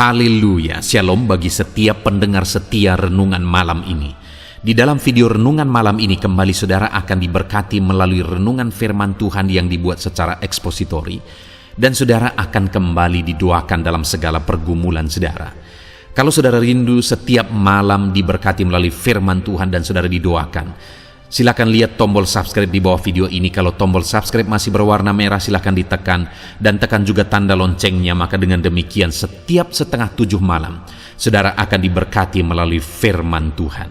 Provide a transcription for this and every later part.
Haleluya, shalom bagi setiap pendengar setia renungan malam ini. Di dalam video renungan malam ini kembali saudara akan diberkati melalui renungan firman Tuhan yang dibuat secara ekspositori. Dan saudara akan kembali didoakan dalam segala pergumulan saudara. Kalau saudara rindu setiap malam diberkati melalui firman Tuhan dan saudara didoakan, silakan lihat tombol subscribe di bawah video ini. Kalau tombol subscribe masih berwarna merah, silakan ditekan dan tekan juga tanda loncengnya. Maka dengan demikian setiap setengah 7 malam saudara akan diberkati melalui firman Tuhan.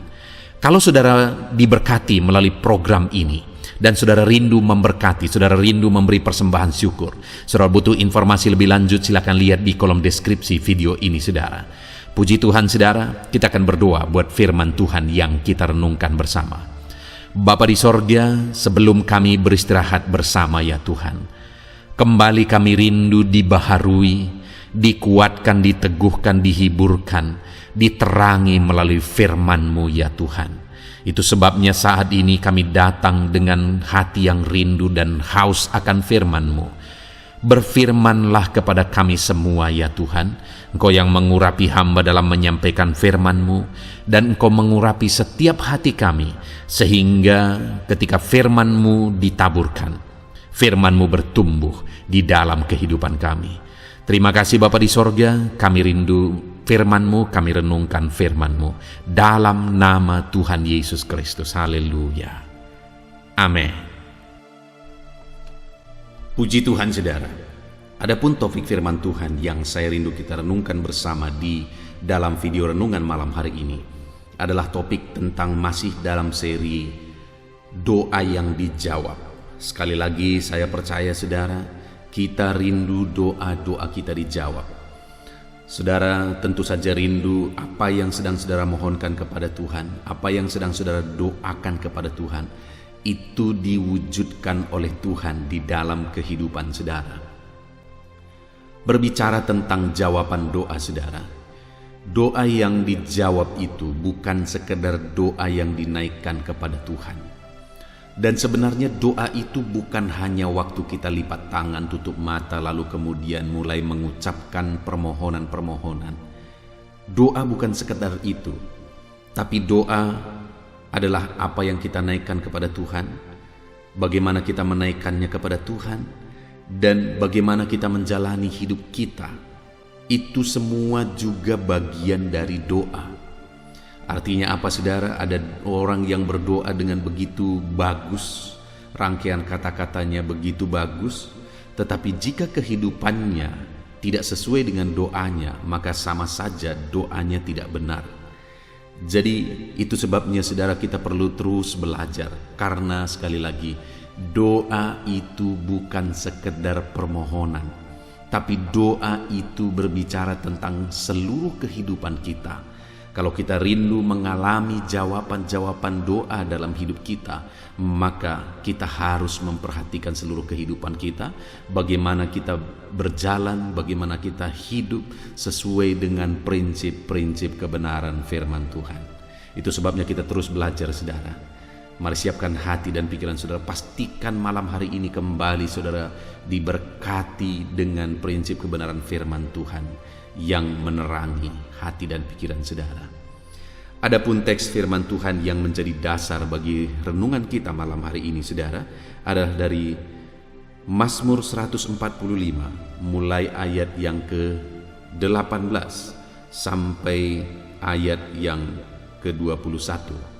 Kalau saudara diberkati melalui program ini dan saudara rindu memberkati, saudara rindu memberi persembahan syukur, saudara butuh informasi lebih lanjut, silakan lihat di kolom deskripsi video ini saudara. Puji Tuhan saudara, kita akan berdoa buat firman Tuhan yang kita renungkan bersama. Bapa di sorga, sebelum kami beristirahat bersama ya Tuhan, kembali kami rindu dibaharui, dikuatkan, diteguhkan, dihiburkan, diterangi melalui firman-Mu ya Tuhan. Itu sebabnya saat ini kami datang dengan hati yang rindu dan haus akan firman-Mu. Berfirmanlah kepada kami semua ya Tuhan. Engkau yang mengurapi hamba dalam menyampaikan firman-Mu, dan Engkau mengurapi setiap hati kami, sehingga ketika firman-Mu ditaburkan, firman-Mu bertumbuh di dalam kehidupan kami. Terima kasih Bapa di sorga, kami rindu firman-Mu, kami renungkan firman-Mu dalam nama Tuhan Yesus Kristus. Haleluya. Amin. Puji Tuhan saudara. Adapun topik firman Tuhan yang saya rindu kita renungkan bersama di dalam video renungan malam hari ini adalah topik tentang masih dalam seri doa yang dijawab. Sekali lagi saya percaya saudara, kita rindu doa-doa kita dijawab. Saudara tentu saja rindu apa yang sedang saudara mohonkan kepada Tuhan, apa yang sedang saudara doakan kepada Tuhan, itu diwujudkan oleh Tuhan di dalam kehidupan saudara. Berbicara tentang jawaban doa saudara, doa yang dijawab itu bukan sekedar doa yang dinaikkan kepada Tuhan. Dan sebenarnya doa itu bukan hanya waktu kita lipat tangan, tutup mata, lalu kemudian mulai mengucapkan permohonan-permohonan. Doa bukan sekedar itu, tapi doa adalah apa yang kita naikkan kepada Tuhan, bagaimana kita menaikkannya kepada Tuhan, dan bagaimana kita menjalani hidup kita. Itu semua juga bagian dari doa. Artinya apa saudara? Ada orang yang berdoa dengan begitu bagus, rangkaian kata-katanya begitu bagus, tetapi jika kehidupannya tidak sesuai dengan doanya, maka sama saja doanya tidak benar. Jadi itu sebabnya saudara kita perlu terus belajar, karena sekali lagi doa itu bukan sekedar permohonan, tapi doa itu berbicara tentang seluruh kehidupan kita. Kalau kita rindu mengalami jawaban-jawaban doa dalam hidup kita, maka kita harus memperhatikan seluruh kehidupan kita, bagaimana kita berjalan, bagaimana kita hidup sesuai dengan prinsip-prinsip kebenaran firman Tuhan. Itu sebabnya kita terus belajar saudara. Mari siapkan hati dan pikiran saudara, pastikan malam hari ini kembali saudara diberkati dengan prinsip kebenaran firman Tuhan yang menerangi hati dan pikiran saudara. Adapun teks firman Tuhan yang menjadi dasar bagi renungan kita malam hari ini saudara adalah dari Mazmur 145 mulai ayat yang ke-18 sampai ayat yang ke-21.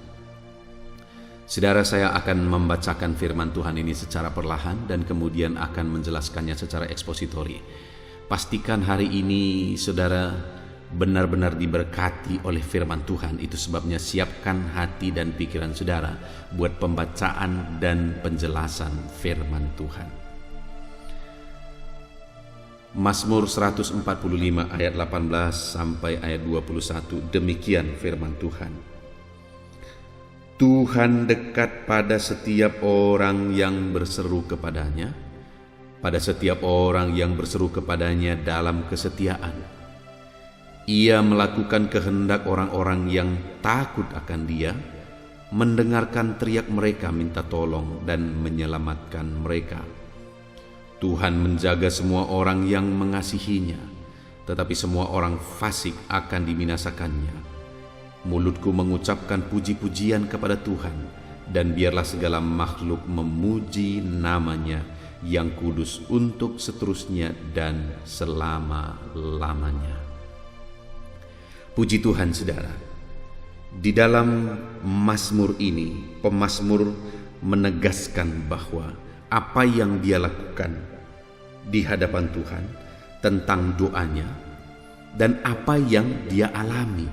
Saudara, saya akan membacakan firman Tuhan ini secara perlahan dan kemudian akan menjelaskannya secara ekspositori. Pastikan hari ini saudara benar-benar diberkati oleh firman Tuhan. Itu sebabnya siapkan hati dan pikiran saudara buat pembacaan dan penjelasan firman Tuhan. Mazmur 145 ayat 18 sampai ayat 21. Demikian firman Tuhan. Tuhan dekat pada setiap orang yang berseru kepadanya, pada setiap orang yang berseru kepadanya dalam kesetiaan. Ia melakukan kehendak orang-orang yang takut akan Dia, mendengarkan teriak mereka minta tolong dan menyelamatkan mereka. Tuhan menjaga semua orang yang mengasihinya, tetapi semua orang fasik akan dibinasakannya. Mulutku mengucapkan puji-pujian kepada Tuhan, dan biarlah segala makhluk memuji namanya yang kudus untuk seterusnya dan selama-lamanya. Puji Tuhan, saudara. Di dalam Mazmur ini, pemazmur menegaskan bahwa apa yang dia lakukan di hadapan Tuhan tentang doanya dan apa yang dia alami.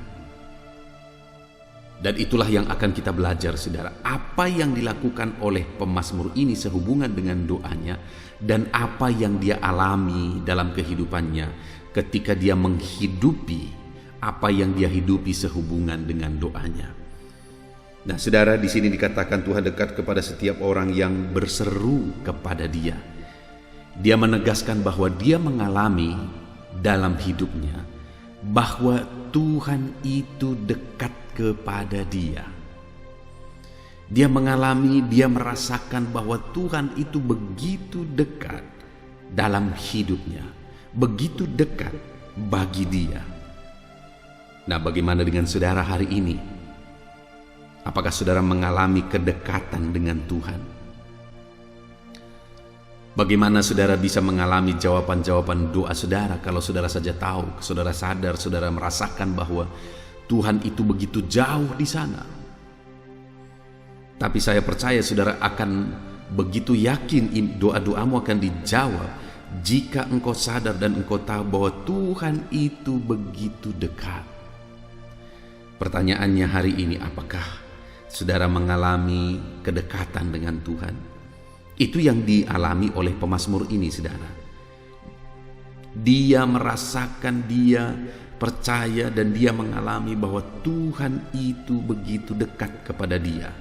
Dan itulah yang akan kita belajar, saudara. Apa yang dilakukan oleh pemazmur ini sehubungan dengan doanya dan apa yang dia alami dalam kehidupannya ketika dia menghidupi apa yang dia hidupi sehubungan dengan doanya. Nah, saudara, di sini dikatakan Tuhan dekat kepada setiap orang yang berseru kepada Dia. Dia menegaskan bahwa dia mengalami dalam hidupnya bahwa Tuhan itu dekat kepada dia. Dia mengalami, dia merasakan bahwa Tuhan itu begitu dekat dalam hidupnya, begitu dekat bagi dia. Nah, bagaimana dengan saudara hari ini? Apakah saudara mengalami kedekatan dengan Tuhan? Bagaimana saudara bisa mengalami jawaban-jawaban doa saudara kalau saudara saja tahu, saudara sadar, saudara merasakan bahwa Tuhan itu begitu jauh di sana? Tapi saya percaya saudara akan begitu yakin doa-doamu akan dijawab jika engkau sadar dan engkau tahu bahwa Tuhan itu begitu dekat. Pertanyaannya hari ini, apakah saudara mengalami kedekatan dengan Tuhan? Itu yang dialami oleh pemazmur ini, saudara. Dia merasakan, dia percaya dan dia mengalami bahwa Tuhan itu begitu dekat kepada dia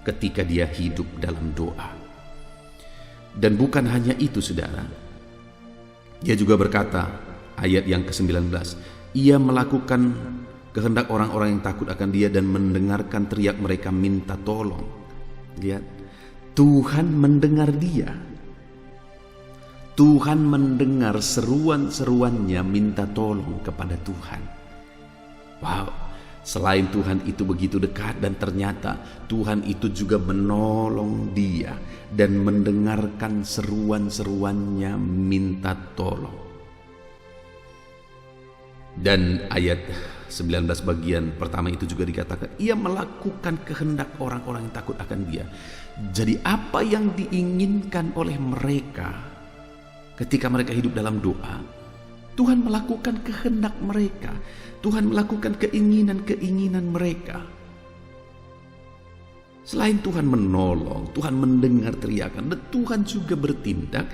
ketika dia hidup dalam doa. Dan bukan hanya itu, saudara. Dia juga berkata, ayat yang ke-19, ia melakukan kehendak orang-orang yang takut akan dia dan mendengarkan teriak mereka minta tolong. Lihat, Tuhan mendengar dia. Tuhan mendengar seruan-seruannya minta tolong kepada Tuhan. Wow, selain Tuhan itu begitu dekat dan ternyata Tuhan itu juga menolong dia dan mendengarkan seruan-seruannya minta tolong. Dan ayat 19 bagian pertama itu juga dikatakan ia melakukan kehendak orang-orang yang takut akan dia. Jadi apa yang diinginkan oleh mereka ketika mereka hidup dalam doa, Tuhan melakukan kehendak mereka. Tuhan melakukan keinginan-keinginan mereka. Selain Tuhan menolong, Tuhan mendengar teriakan, dan Tuhan juga bertindak.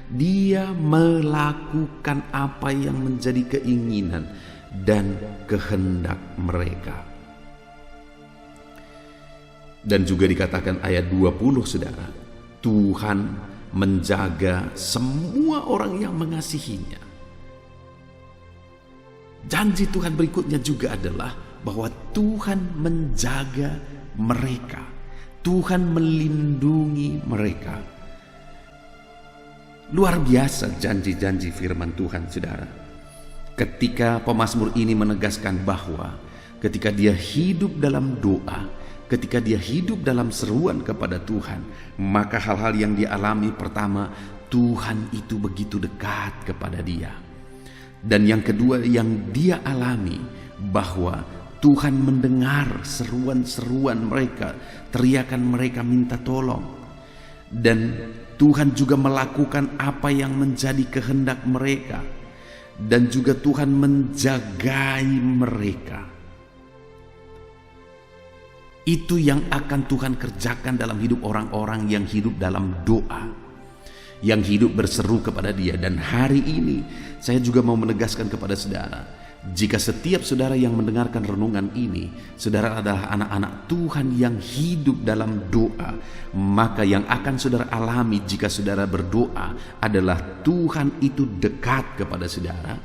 Dia melakukan apa yang menjadi keinginan dan kehendak mereka. Dan juga dikatakan ayat 20, saudara, Tuhan menjaga semua orang yang mengasihinya. Janji Tuhan berikutnya juga adalah bahwa Tuhan menjaga mereka. Tuhan melindungi mereka. Luar biasa janji-janji firman Tuhan, saudara. Ketika pemazmur ini menegaskan bahwa ketika dia hidup dalam doa, ketika dia hidup dalam seruan kepada Tuhan, maka hal-hal yang dia alami, pertama, Tuhan itu begitu dekat kepada dia. Dan yang kedua yang dia alami, bahwa Tuhan mendengar seruan-seruan mereka, teriakan mereka minta tolong. Dan Tuhan juga melakukan apa yang menjadi kehendak mereka. Dan juga Tuhan menjagai mereka. Itu yang akan Tuhan kerjakan dalam hidup orang-orang yang hidup dalam doa, yang hidup berseru kepada Dia. Dan hari ini saya juga mau menegaskan kepada saudara, jika setiap saudara yang mendengarkan renungan ini, saudara adalah anak-anak Tuhan yang hidup dalam doa, maka yang akan saudara alami jika saudara berdoa adalah Tuhan itu dekat kepada saudara,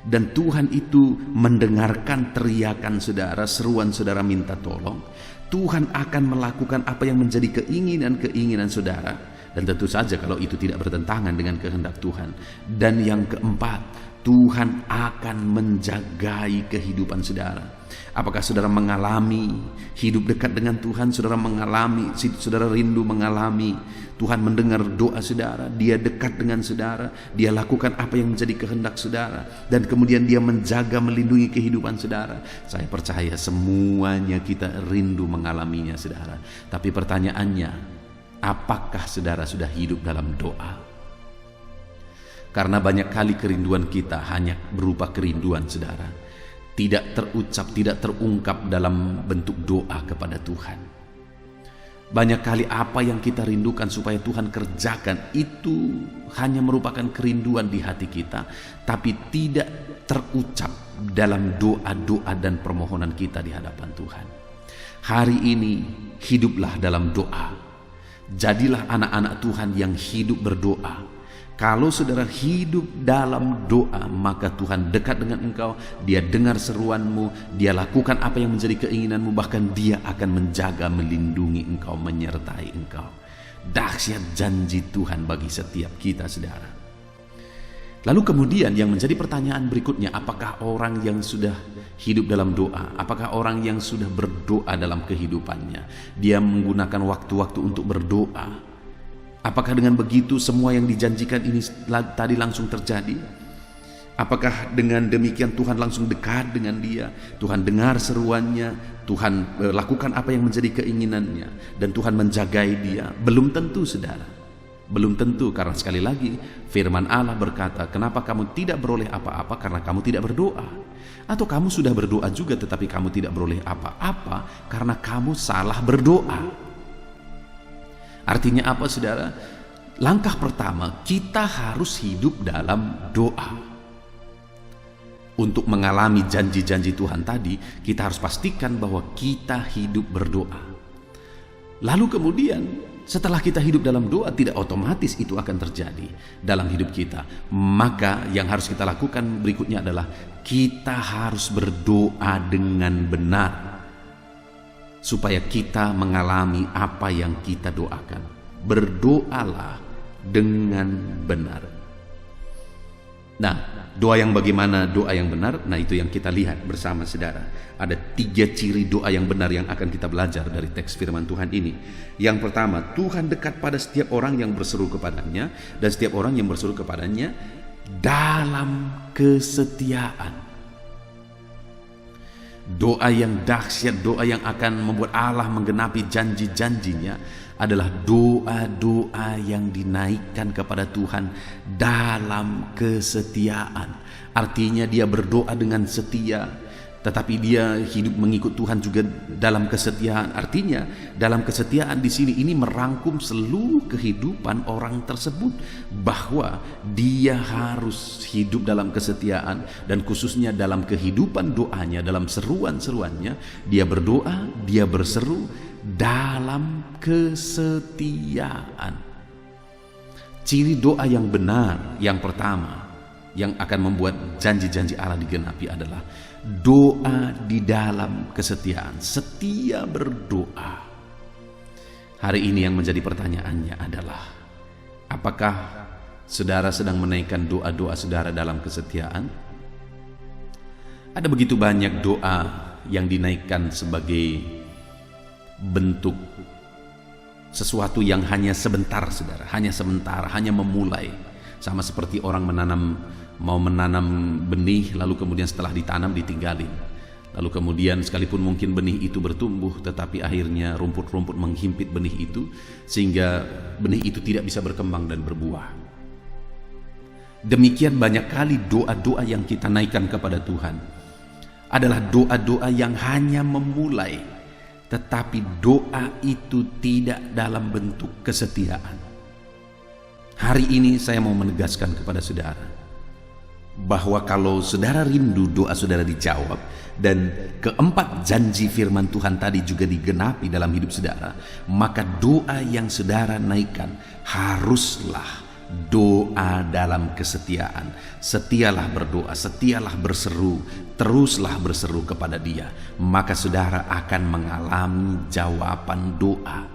dan Tuhan itu mendengarkan teriakan saudara, seruan saudara minta tolong. Tuhan akan melakukan apa yang menjadi keinginan-keinginan saudara, Dan tentu saja kalau itu tidak bertentangan dengan kehendak Tuhan. Dan yang keempat, Tuhan akan menjagai kehidupan saudara. Apakah saudara mengalami hidup dekat dengan Tuhan? Saudara rindu mengalami Tuhan mendengar doa saudara, Dia dekat dengan saudara, Dia lakukan apa yang menjadi kehendak saudara, dan kemudian Dia menjaga, melindungi kehidupan saudara. Saya percaya semuanya kita rindu mengalaminya saudara. Tapi pertanyaannya, apakah saudara sudah hidup dalam doa? Karena banyak kali kerinduan kita hanya berupa kerinduan saudara, tidak terucap, tidak terungkap dalam bentuk doa kepada Tuhan. Banyak kali apa yang kita rindukan supaya Tuhan kerjakan itu hanya merupakan kerinduan di hati kita, tapi tidak terucap dalam doa-doa dan permohonan kita di hadapan Tuhan. Hari ini hiduplah dalam doa. Jadilah anak-anak Tuhan yang hidup berdoa. Kalau saudara hidup dalam doa, maka Tuhan dekat dengan engkau, Dia dengar seruanmu, Dia lakukan apa yang menjadi keinginanmu, bahkan Dia akan menjaga, melindungi engkau, menyertai engkau. Dahsyat janji Tuhan bagi setiap kita saudara. Lalu kemudian yang menjadi pertanyaan berikutnya, apakah orang yang sudah hidup dalam doa, apakah orang yang sudah berdoa dalam kehidupannya, dia menggunakan waktu-waktu untuk berdoa? Apakah dengan begitu semua yang dijanjikan ini tadi langsung terjadi? Apakah dengan demikian Tuhan langsung dekat dengan dia? Tuhan dengar seruannya, Tuhan lakukan apa yang menjadi keinginannya, dan Tuhan menjagai dia? Belum tentu saudara. Belum tentu, karena sekali lagi firman Allah berkata, kenapa kamu tidak beroleh apa-apa? Karena kamu tidak berdoa. Atau kamu sudah berdoa juga tetapi kamu tidak beroleh apa-apa karena kamu salah berdoa. Artinya apa saudara? Langkah pertama, kita harus hidup dalam doa. Untuk mengalami janji-janji Tuhan tadi, kita harus pastikan bahwa kita hidup berdoa. Lalu kemudian setelah kita hidup dalam doa, tidak otomatis itu akan terjadi dalam hidup kita. Maka yang harus kita lakukan berikutnya adalah kita harus berdoa dengan benar, supaya kita mengalami apa yang kita doakan. Berdoalah dengan benar. Nah, doa yang bagaimana doa yang benar? Nah, itu yang kita lihat bersama saudara. Ada 3 ciri doa yang benar yang akan kita belajar dari teks firman Tuhan ini. Yang pertama, Tuhan dekat pada setiap orang yang berseru kepadanya, dan setiap orang yang berseru kepadanya dalam kesetiaan. Doa yang dahsyat, doa yang akan membuat Allah menggenapi janji-janjinya adalah doa-doa yang dinaikkan kepada Tuhan dalam kesetiaan. Artinya dia berdoa dengan setia, tetapi dia hidup mengikut Tuhan juga dalam kesetiaan. Artinya dalam kesetiaan di sini ini merangkum seluruh kehidupan orang tersebut, bahwa dia harus hidup dalam kesetiaan, dan khususnya dalam kehidupan doanya, dalam seruan-seruannya, dia berdoa, dia berseru dalam kesetiaan. Ciri doa yang benar yang pertama yang akan membuat janji-janji Allah digenapi adalah doa di dalam kesetiaan. Setia berdoa. Hari ini yang menjadi pertanyaannya adalah, apakah saudara sedang menaikkan doa-doa saudara dalam kesetiaan? Ada begitu banyak doa yang dinaikkan sebagai bentuk sesuatu yang hanya sebentar saudara, hanya sementara, hanya memulai. Sama seperti orang mau menanam benih, lalu kemudian setelah ditanam ditinggalin. Lalu kemudian sekalipun mungkin benih itu bertumbuh, tetapi akhirnya rumput-rumput menghimpit benih itu, sehingga benih itu tidak bisa berkembang dan berbuah. Demikian banyak kali doa-doa yang kita naikkan kepada Tuhan adalah doa-doa yang hanya memulai, tetapi doa itu tidak dalam bentuk kesetiaan. Hari ini saya mau menegaskan kepada saudara bahwa kalau saudara rindu doa saudara dijawab, dan keempat janji firman Tuhan tadi juga digenapi dalam hidup saudara, maka doa yang saudara naikkan haruslah doa dalam kesetiaan. Setialah berdoa, setialah berseru, teruslah berseru kepada Dia, maka saudara akan mengalami jawaban doa.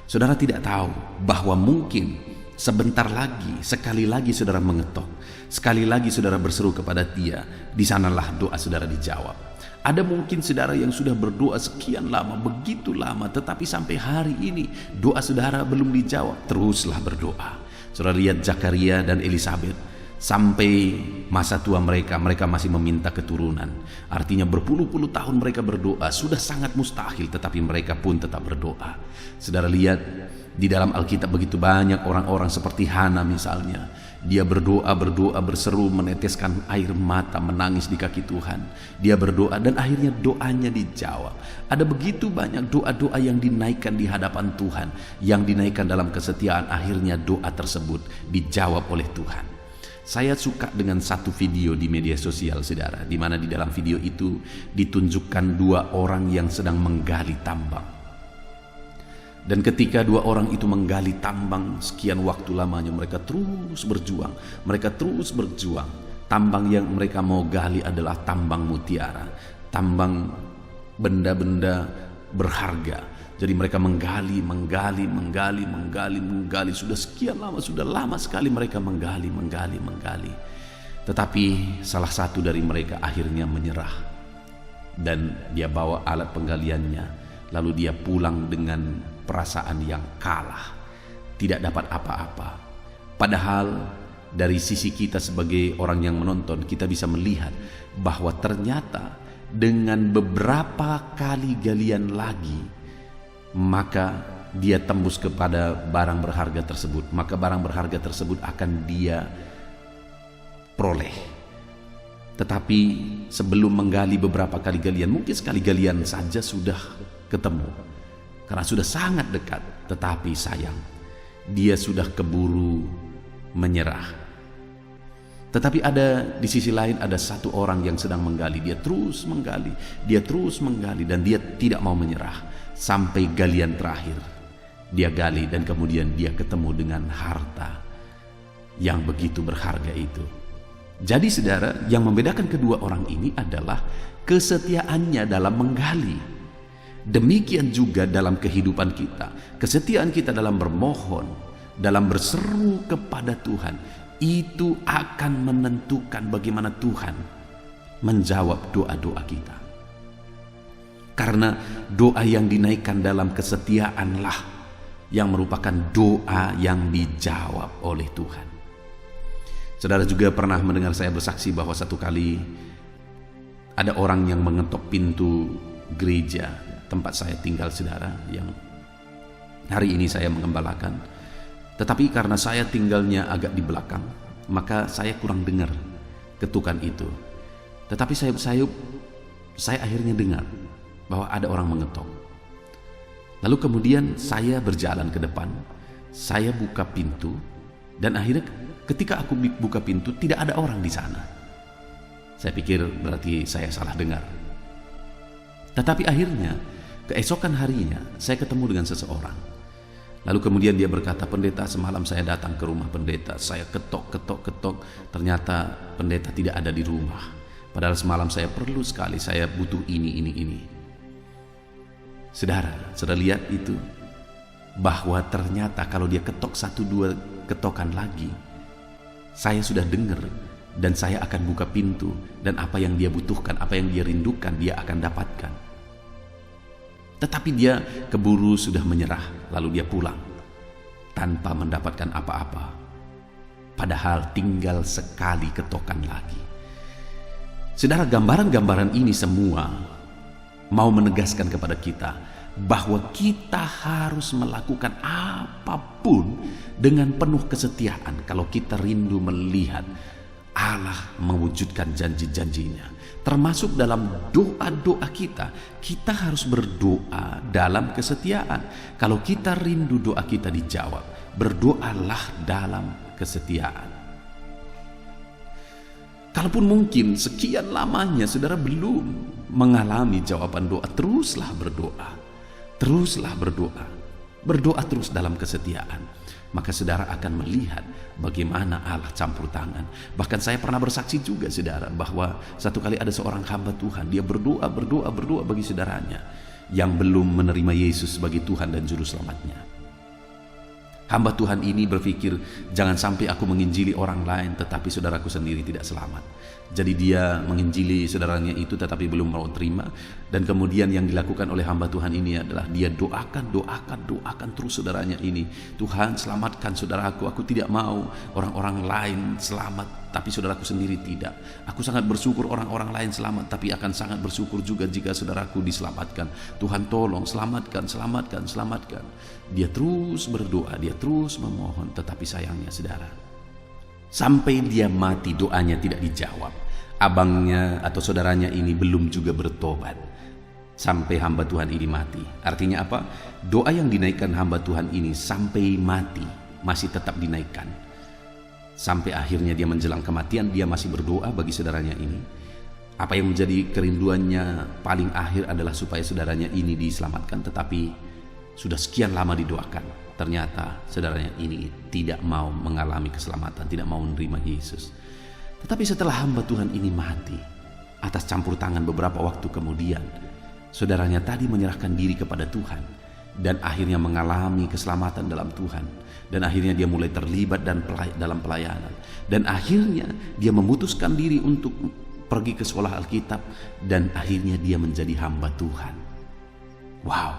Saudara tidak tahu bahwa mungkin sebentar lagi, sekali lagi saudara mengetok, sekali lagi saudara berseru kepada Dia, di sanalah doa saudara dijawab. Ada mungkin saudara yang sudah berdoa sekian lama, begitu lama, tetapi sampai hari ini doa saudara belum dijawab. Teruslah berdoa. Saudara lihat Zakaria dan Elisabet. Sampai masa tua mereka masih meminta keturunan. Artinya berpuluh-puluh tahun mereka berdoa, sudah sangat mustahil, tetapi mereka pun tetap berdoa. Saudara lihat di dalam Alkitab begitu banyak orang-orang seperti Hana misalnya. Dia berdoa, berseru, meneteskan air mata, menangis di kaki Tuhan. Dia berdoa dan akhirnya doanya dijawab. Ada begitu banyak doa-doa yang dinaikkan di hadapan Tuhan, yang dinaikkan dalam kesetiaan, akhirnya doa tersebut dijawab oleh Tuhan. Saya suka dengan satu video di media sosial saudara, di mana di dalam video itu ditunjukkan dua orang yang sedang menggali tambang. Dan ketika dua orang itu menggali tambang sekian waktu lamanya, mereka terus berjuang. Tambang yang mereka mau gali adalah tambang mutiara, tambang benda-benda berharga. Jadi mereka menggali, sudah sekian lama, sudah lama sekali mereka menggali. Tetapi salah satu dari mereka akhirnya menyerah. Dan dia bawa alat penggaliannya, lalu dia pulang dengan perasaan yang kalah, tidak dapat apa-apa. Padahal dari sisi kita sebagai orang yang menonton, kita bisa melihat bahwa ternyata dengan beberapa kali galian lagi, maka dia tembus kepada barang berharga tersebut. Maka barang berharga tersebut akan dia peroleh. Tetapi sebelum menggali beberapa kali galian, mungkin sekali galian saja sudah ketemu, karena sudah sangat dekat. Tetapi sayang, dia sudah keburu menyerah. Tetapi ada di sisi lain, ada satu orang yang sedang menggali. Dia terus menggali, dan dia tidak mau menyerah. Sampai galian terakhir dia gali, dan kemudian dia ketemu dengan harta yang begitu berharga itu. Jadi saudara, yang membedakan kedua orang ini adalah kesetiaannya dalam menggali. Demikian juga dalam kehidupan kita, kesetiaan kita dalam bermohon, dalam berseru kepada Tuhan, itu akan menentukan bagaimana Tuhan menjawab doa-doa kita. Karena doa yang dinaikkan dalam kesetiaanlah yang merupakan doa yang dijawab oleh Tuhan. Saudara juga pernah mendengar saya bersaksi bahwa satu kali ada orang yang mengetok pintu gereja tempat saya tinggal saudara, yang hari ini saya mengembalakan. Tetapi karena saya tinggalnya agak di belakang, maka saya kurang dengar ketukan itu. Tetapi saya akhirnya dengar bahwa ada orang mengetok. Lalu kemudian saya berjalan ke depan, saya buka pintu, dan akhirnya ketika aku buka pintu tidak ada orang di sana. Saya pikir berarti saya salah dengar. Tetapi akhirnya keesokan harinya saya ketemu dengan seseorang. Lalu kemudian dia berkata, "Pendeta, semalam saya datang ke rumah pendeta, saya ketok, ternyata pendeta tidak ada di rumah. Padahal semalam saya perlu sekali, saya butuh ini." Saudara lihat itu, bahwa ternyata kalau dia ketok 1-2 ketokan lagi, saya sudah dengar, dan saya akan buka pintu, dan apa yang dia butuhkan, apa yang dia rindukan, dia akan dapatkan. Tetapi dia keburu sudah menyerah, lalu dia pulang tanpa mendapatkan apa-apa. Padahal tinggal sekali ketokan lagi. Saudara, gambaran-gambaran ini semua mau menegaskan kepada kita bahwa kita harus melakukan apapun dengan penuh kesetiaan kalau kita rindu melihat Allah mewujudkan janji-janjinya. Termasuk dalam doa-doa kita harus berdoa dalam kesetiaan. Kalau kita rindu doa kita dijawab, berdoalah dalam kesetiaan. Kalaupun mungkin sekian lamanya saudara belum mengalami jawaban doa, teruslah berdoa. Berdoa terus dalam kesetiaan. Maka saudara akan melihat bagaimana Allah campur tangan. Bahkan saya pernah bersaksi juga saudara, bahwa satu kali ada seorang hamba Tuhan, dia berdoa bagi saudaranya yang belum menerima Yesus sebagai Tuhan dan Juru Selamatnya. Hamba Tuhan ini berpikir, jangan sampai aku menginjili orang lain tetapi saudaraku sendiri tidak selamat. Jadi dia menginjili saudaranya itu tetapi belum mau terima. Dan kemudian yang dilakukan oleh hamba Tuhan ini adalah dia doakan terus saudaranya ini. Tuhan, selamatkan saudaraku, aku tidak mau orang-orang lain selamat tapi saudaraku sendiri tidak. Aku sangat bersyukur orang-orang lain selamat, tapi akan sangat bersyukur juga jika saudaraku diselamatkan. Tuhan tolong selamatkan. Dia terus berdoa, dia terus memohon, tetapi sayangnya saudara, sampai dia mati doanya tidak dijawab. Abangnya atau saudaranya ini belum juga bertobat sampai hamba Tuhan ini mati. Artinya apa? Doa yang dinaikkan hamba Tuhan ini sampai mati masih tetap dinaikkan. Sampai akhirnya dia menjelang kematian, dia masih berdoa bagi saudaranya ini. Apa yang menjadi kerinduannya paling akhir adalah supaya saudaranya ini diselamatkan, tetapi sudah sekian lama didoakan. Ternyata saudaranya ini tidak mau mengalami keselamatan, tidak mau menerima Yesus. Tetapi setelah hamba Tuhan ini mati, atas campur tangan beberapa waktu kemudian, saudaranya tadi menyerahkan diri kepada Tuhan dan akhirnya mengalami keselamatan dalam Tuhan. Dan akhirnya dia mulai terlibat dalam pelayanan. Dan akhirnya dia memutuskan diri untuk pergi ke sekolah Alkitab. Dan akhirnya dia menjadi hamba Tuhan. Wow,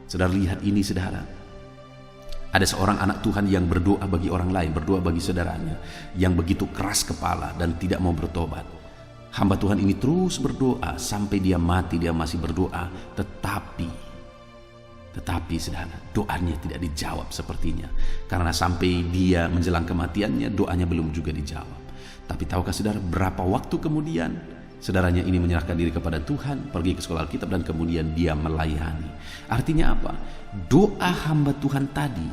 saudara lihat ini saudara. Ada seorang anak Tuhan yang berdoa bagi orang lain, berdoa bagi saudaranya, yang begitu keras kepala dan tidak mau bertobat. Hamba Tuhan ini terus berdoa sampai dia mati, dia masih berdoa. Tetapi saudara, doanya tidak dijawab sepertinya. Karena sampai dia menjelang kematiannya, doanya belum juga dijawab. Tapi tahukah saudara, berapa waktu kemudian saudaranya ini menyerahkan diri kepada Tuhan, pergi ke sekolah Alkitab, dan kemudian dia melayani. Artinya apa? Doa hamba Tuhan tadi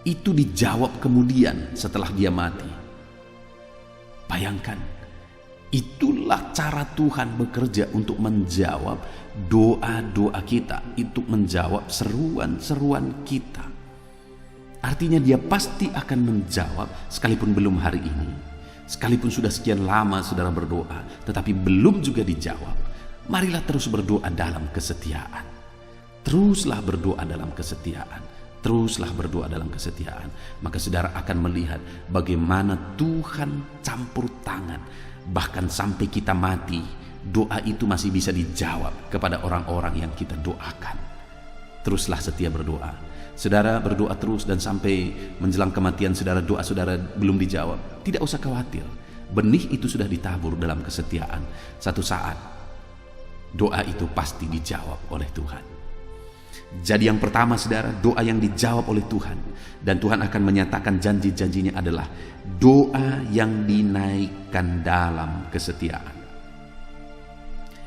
itu dijawab kemudian setelah dia mati. Bayangkan, itulah cara Tuhan bekerja untuk menjawab doa-doa kita, untuk menjawab seruan-seruan kita. Artinya dia pasti akan menjawab sekalipun belum hari ini, sekalipun sudah sekian lama saudara berdoa tetapi belum juga dijawab. Marilah terus berdoa dalam kesetiaan. Teruslah berdoa dalam kesetiaan. Teruslah berdoa dalam kesetiaan. Maka saudara akan melihat bagaimana Tuhan campur tangan. Bahkan sampai kita mati, doa itu masih bisa dijawab kepada orang-orang yang kita doakan. Teruslah setia berdoa. Saudara berdoa terus dan sampai menjelang kematian saudara, doa saudara belum dijawab. Tidak usah khawatir. Benih itu sudah ditabur dalam kesetiaan. Satu saat doa itu pasti dijawab oleh Tuhan. Jadi yang pertama saudara, doa yang dijawab oleh Tuhan. Dan Tuhan akan menyatakan janji-janjinya adalah doa yang dinaikkan dalam kesetiaan.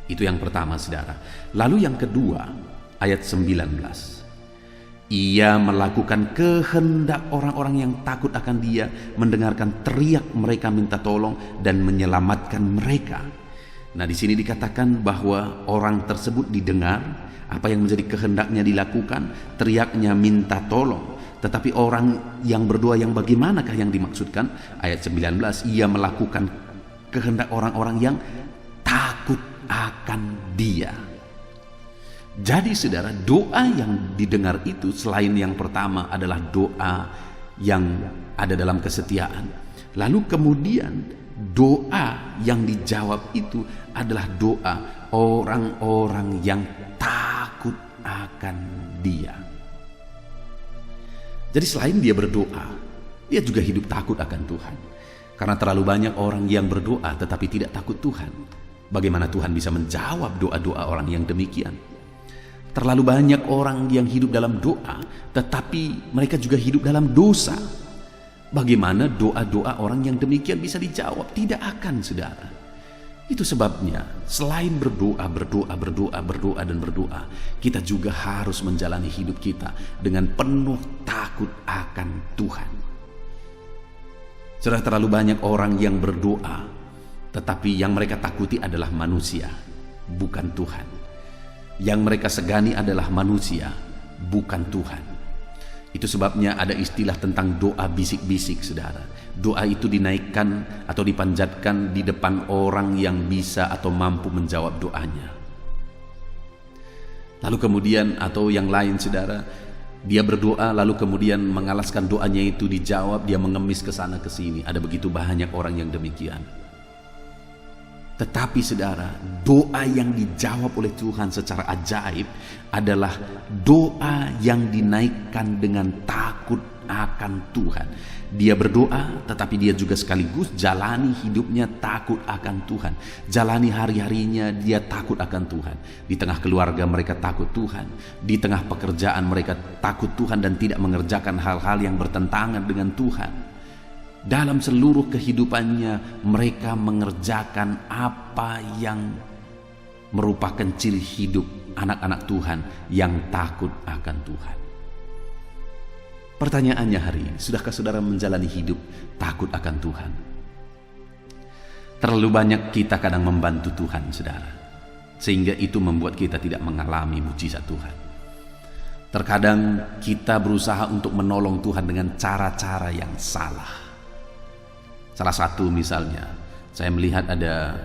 Itu yang pertama saudara. Lalu yang kedua, ayat 19. Ia melakukan kehendak orang-orang yang takut akan Dia, mendengarkan teriak mereka minta tolong dan menyelamatkan mereka. Nah, di sini dikatakan bahwa orang tersebut didengar apa yang menjadi kehendaknya dilakukan, teriaknya minta tolong. Tetapi orang yang berdoa yang bagaimanakah yang dimaksudkan? Ayat 19, ia melakukan kehendak orang-orang yang takut akan Dia. Jadi saudara, doa yang didengar itu selain yang pertama adalah doa yang ada dalam kesetiaan. Lalu kemudian doa yang dijawab itu adalah doa orang-orang yang takut akan Dia. Jadi selain dia berdoa, dia juga hidup takut akan Tuhan. Karena terlalu banyak orang yang berdoa tetapi tidak takut Tuhan. Bagaimana Tuhan bisa menjawab doa-doa orang yang demikian? Terlalu banyak orang yang hidup dalam doa tetapi mereka juga hidup dalam dosa. Bagaimana doa-doa orang yang demikian bisa dijawab? Tidak akan, saudara. Itu sebabnya selain berdoa, kita juga harus menjalani hidup kita dengan penuh takut akan Tuhan. Sudah terlalu banyak orang yang berdoa, tetapi yang mereka takuti adalah manusia, bukan Tuhan. Yang mereka segani adalah manusia, bukan Tuhan. Itu sebabnya ada istilah tentang doa bisik-bisik, saudara. Doa itu dinaikkan atau dipanjatkan di depan orang yang bisa atau mampu menjawab doanya. Lalu kemudian atau yang lain, saudara, Dia berdoa lalu kemudian mengalaskan doanya itu dijawab, dia mengemis ke sana ke sini. Ada begitu banyak orang yang demikian. Tetapi saudara, doa yang dijawab oleh Tuhan secara ajaib adalah doa yang dinaikkan dengan takut akan Tuhan. Dia berdoa tetapi dia juga sekaligus jalani hidupnya takut akan Tuhan. Jalani hari-harinya dia takut akan Tuhan. Di tengah keluarga mereka takut Tuhan. Di tengah pekerjaan mereka takut Tuhan dan tidak mengerjakan hal-hal yang bertentangan dengan Tuhan. Dalam seluruh kehidupannya mereka mengerjakan apa yang merupakan ciri hidup anak-anak Tuhan yang takut akan Tuhan. Pertanyaannya hari ini, sudahkah saudara menjalani hidup takut akan Tuhan? Terlalu banyak kita kadang membantu Tuhan, saudara, sehingga itu membuat kita tidak mengalami mujizat Tuhan. Terkadang kita berusaha untuk menolong Tuhan dengan cara-cara yang salah. Salah satu misalnya, saya melihat ada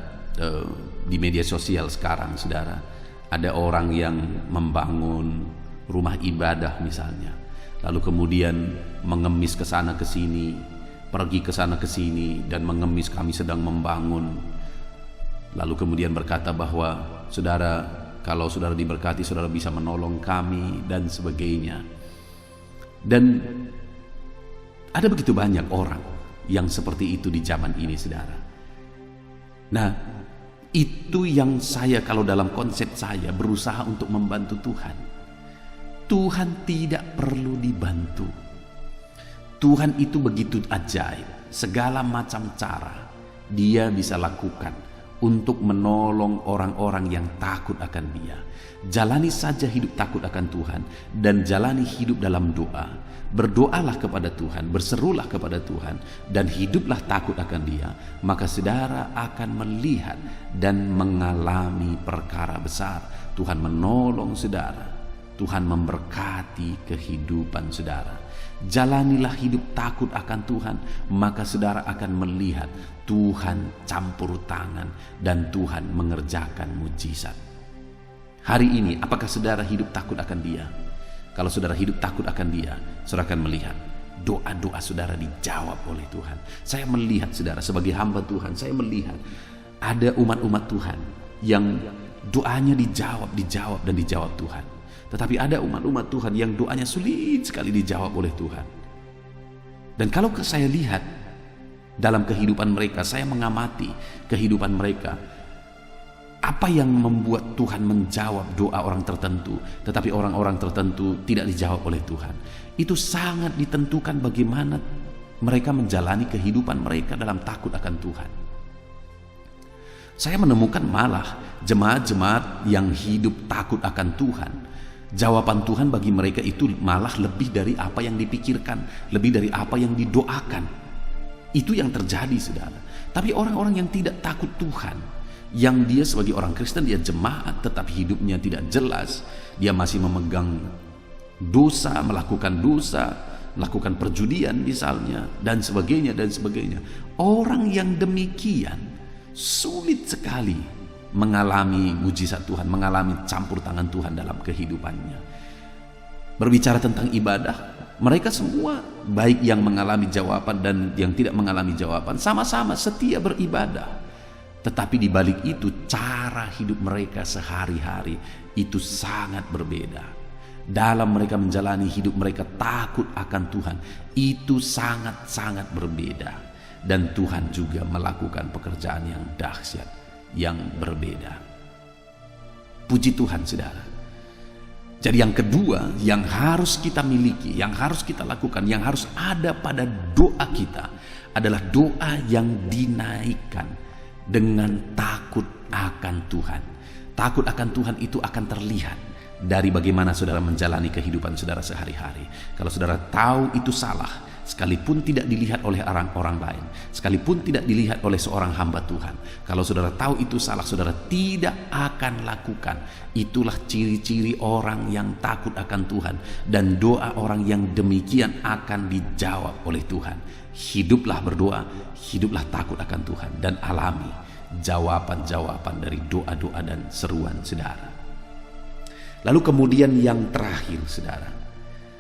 di media sosial sekarang, saudara, ada orang yang membangun rumah ibadah misalnya, lalu kemudian mengemis ke sana ke sini, pergi ke sana ke sini dan mengemis kami sedang membangun. Lalu kemudian berkata bahwa saudara, kalau saudara diberkati, saudara bisa menolong kami dan sebagainya. Dan ada begitu banyak orang yang seperti itu di zaman ini, saudara. Nah, itu yang saya, kalau dalam konsep saya, berusaha untuk membantu Tuhan. Tuhan tidak perlu dibantu. Tuhan itu begitu ajaib. Segala macam cara Dia bisa lakukan untuk menolong orang-orang yang takut akan Dia. Jalani saja hidup takut akan Tuhan dan jalani hidup dalam doa. Berdoalah kepada Tuhan, berserulah kepada Tuhan, dan hiduplah takut akan Dia. Maka saudara akan melihat dan mengalami perkara besar. Tuhan menolong saudara, Tuhan memberkati kehidupan saudara. Jalanilah hidup takut akan Tuhan, maka saudara akan melihat Tuhan campur tangan dan Tuhan mengerjakan mujizat. Hari ini, apakah saudara hidup takut akan Dia? Kalau saudara hidup takut akan Dia, saudara akan melihat doa-doa saudara dijawab oleh Tuhan. Saya melihat saudara sebagai hamba Tuhan, saya melihat ada umat-umat Tuhan yang doanya dijawab dan dijawab Tuhan. Tetapi ada umat-umat Tuhan yang doanya sulit sekali dijawab oleh Tuhan. Dan kalau saya lihat dalam kehidupan mereka, saya mengamati kehidupan mereka, apa yang membuat Tuhan menjawab doa orang tertentu, tetapi orang-orang tertentu tidak dijawab oleh Tuhan? Itu sangat ditentukan bagaimana mereka menjalani kehidupan mereka dalam takut akan Tuhan. Saya menemukan malah jemaat-jemaat yang hidup takut akan Tuhan, jawaban Tuhan bagi mereka itu malah lebih dari apa yang dipikirkan, lebih dari apa yang didoakan. Itu yang terjadi, saudara. Tapi orang-orang yang tidak takut Tuhan, yang dia sebagai orang Kristen, dia jemaat tetapi hidupnya tidak jelas, dia masih memegang dosa, melakukan perjudian misalnya, dan sebagainya. Orang yang demikian sulit sekali mengalami mujizat Tuhan, mengalami campur tangan Tuhan dalam kehidupannya. Berbicara tentang ibadah, mereka semua, baik yang mengalami jawaban dan yang tidak mengalami jawaban, sama-sama setia beribadah. Tetapi di balik itu cara hidup mereka sehari-hari itu sangat berbeda. Dalam mereka menjalani hidup mereka takut akan Tuhan itu sangat-sangat berbeda. Dan Tuhan juga melakukan pekerjaan yang dahsyat, yang berbeda. Puji Tuhan, saudara. Jadi yang kedua yang harus kita miliki, yang harus kita lakukan, yang harus ada pada doa kita adalah doa yang dinaikkan dengan takut akan Tuhan. Takut akan Tuhan itu akan terlihat dari bagaimana saudara menjalani kehidupan saudara sehari-hari. Kalau saudara tahu itu salah, sekalipun tidak dilihat oleh orang-orang lain, sekalipun tidak dilihat oleh seorang hamba Tuhan, kalau saudara tahu itu salah, saudara tidak akan lakukan. Itulah ciri-ciri orang yang takut akan Tuhan, dan doa orang yang demikian akan dijawab oleh Tuhan. Hiduplah berdoa, hiduplah takut akan Tuhan, dan alami jawaban-jawaban dari doa-doa dan seruan saudara. Lalu kemudian yang terakhir, saudara,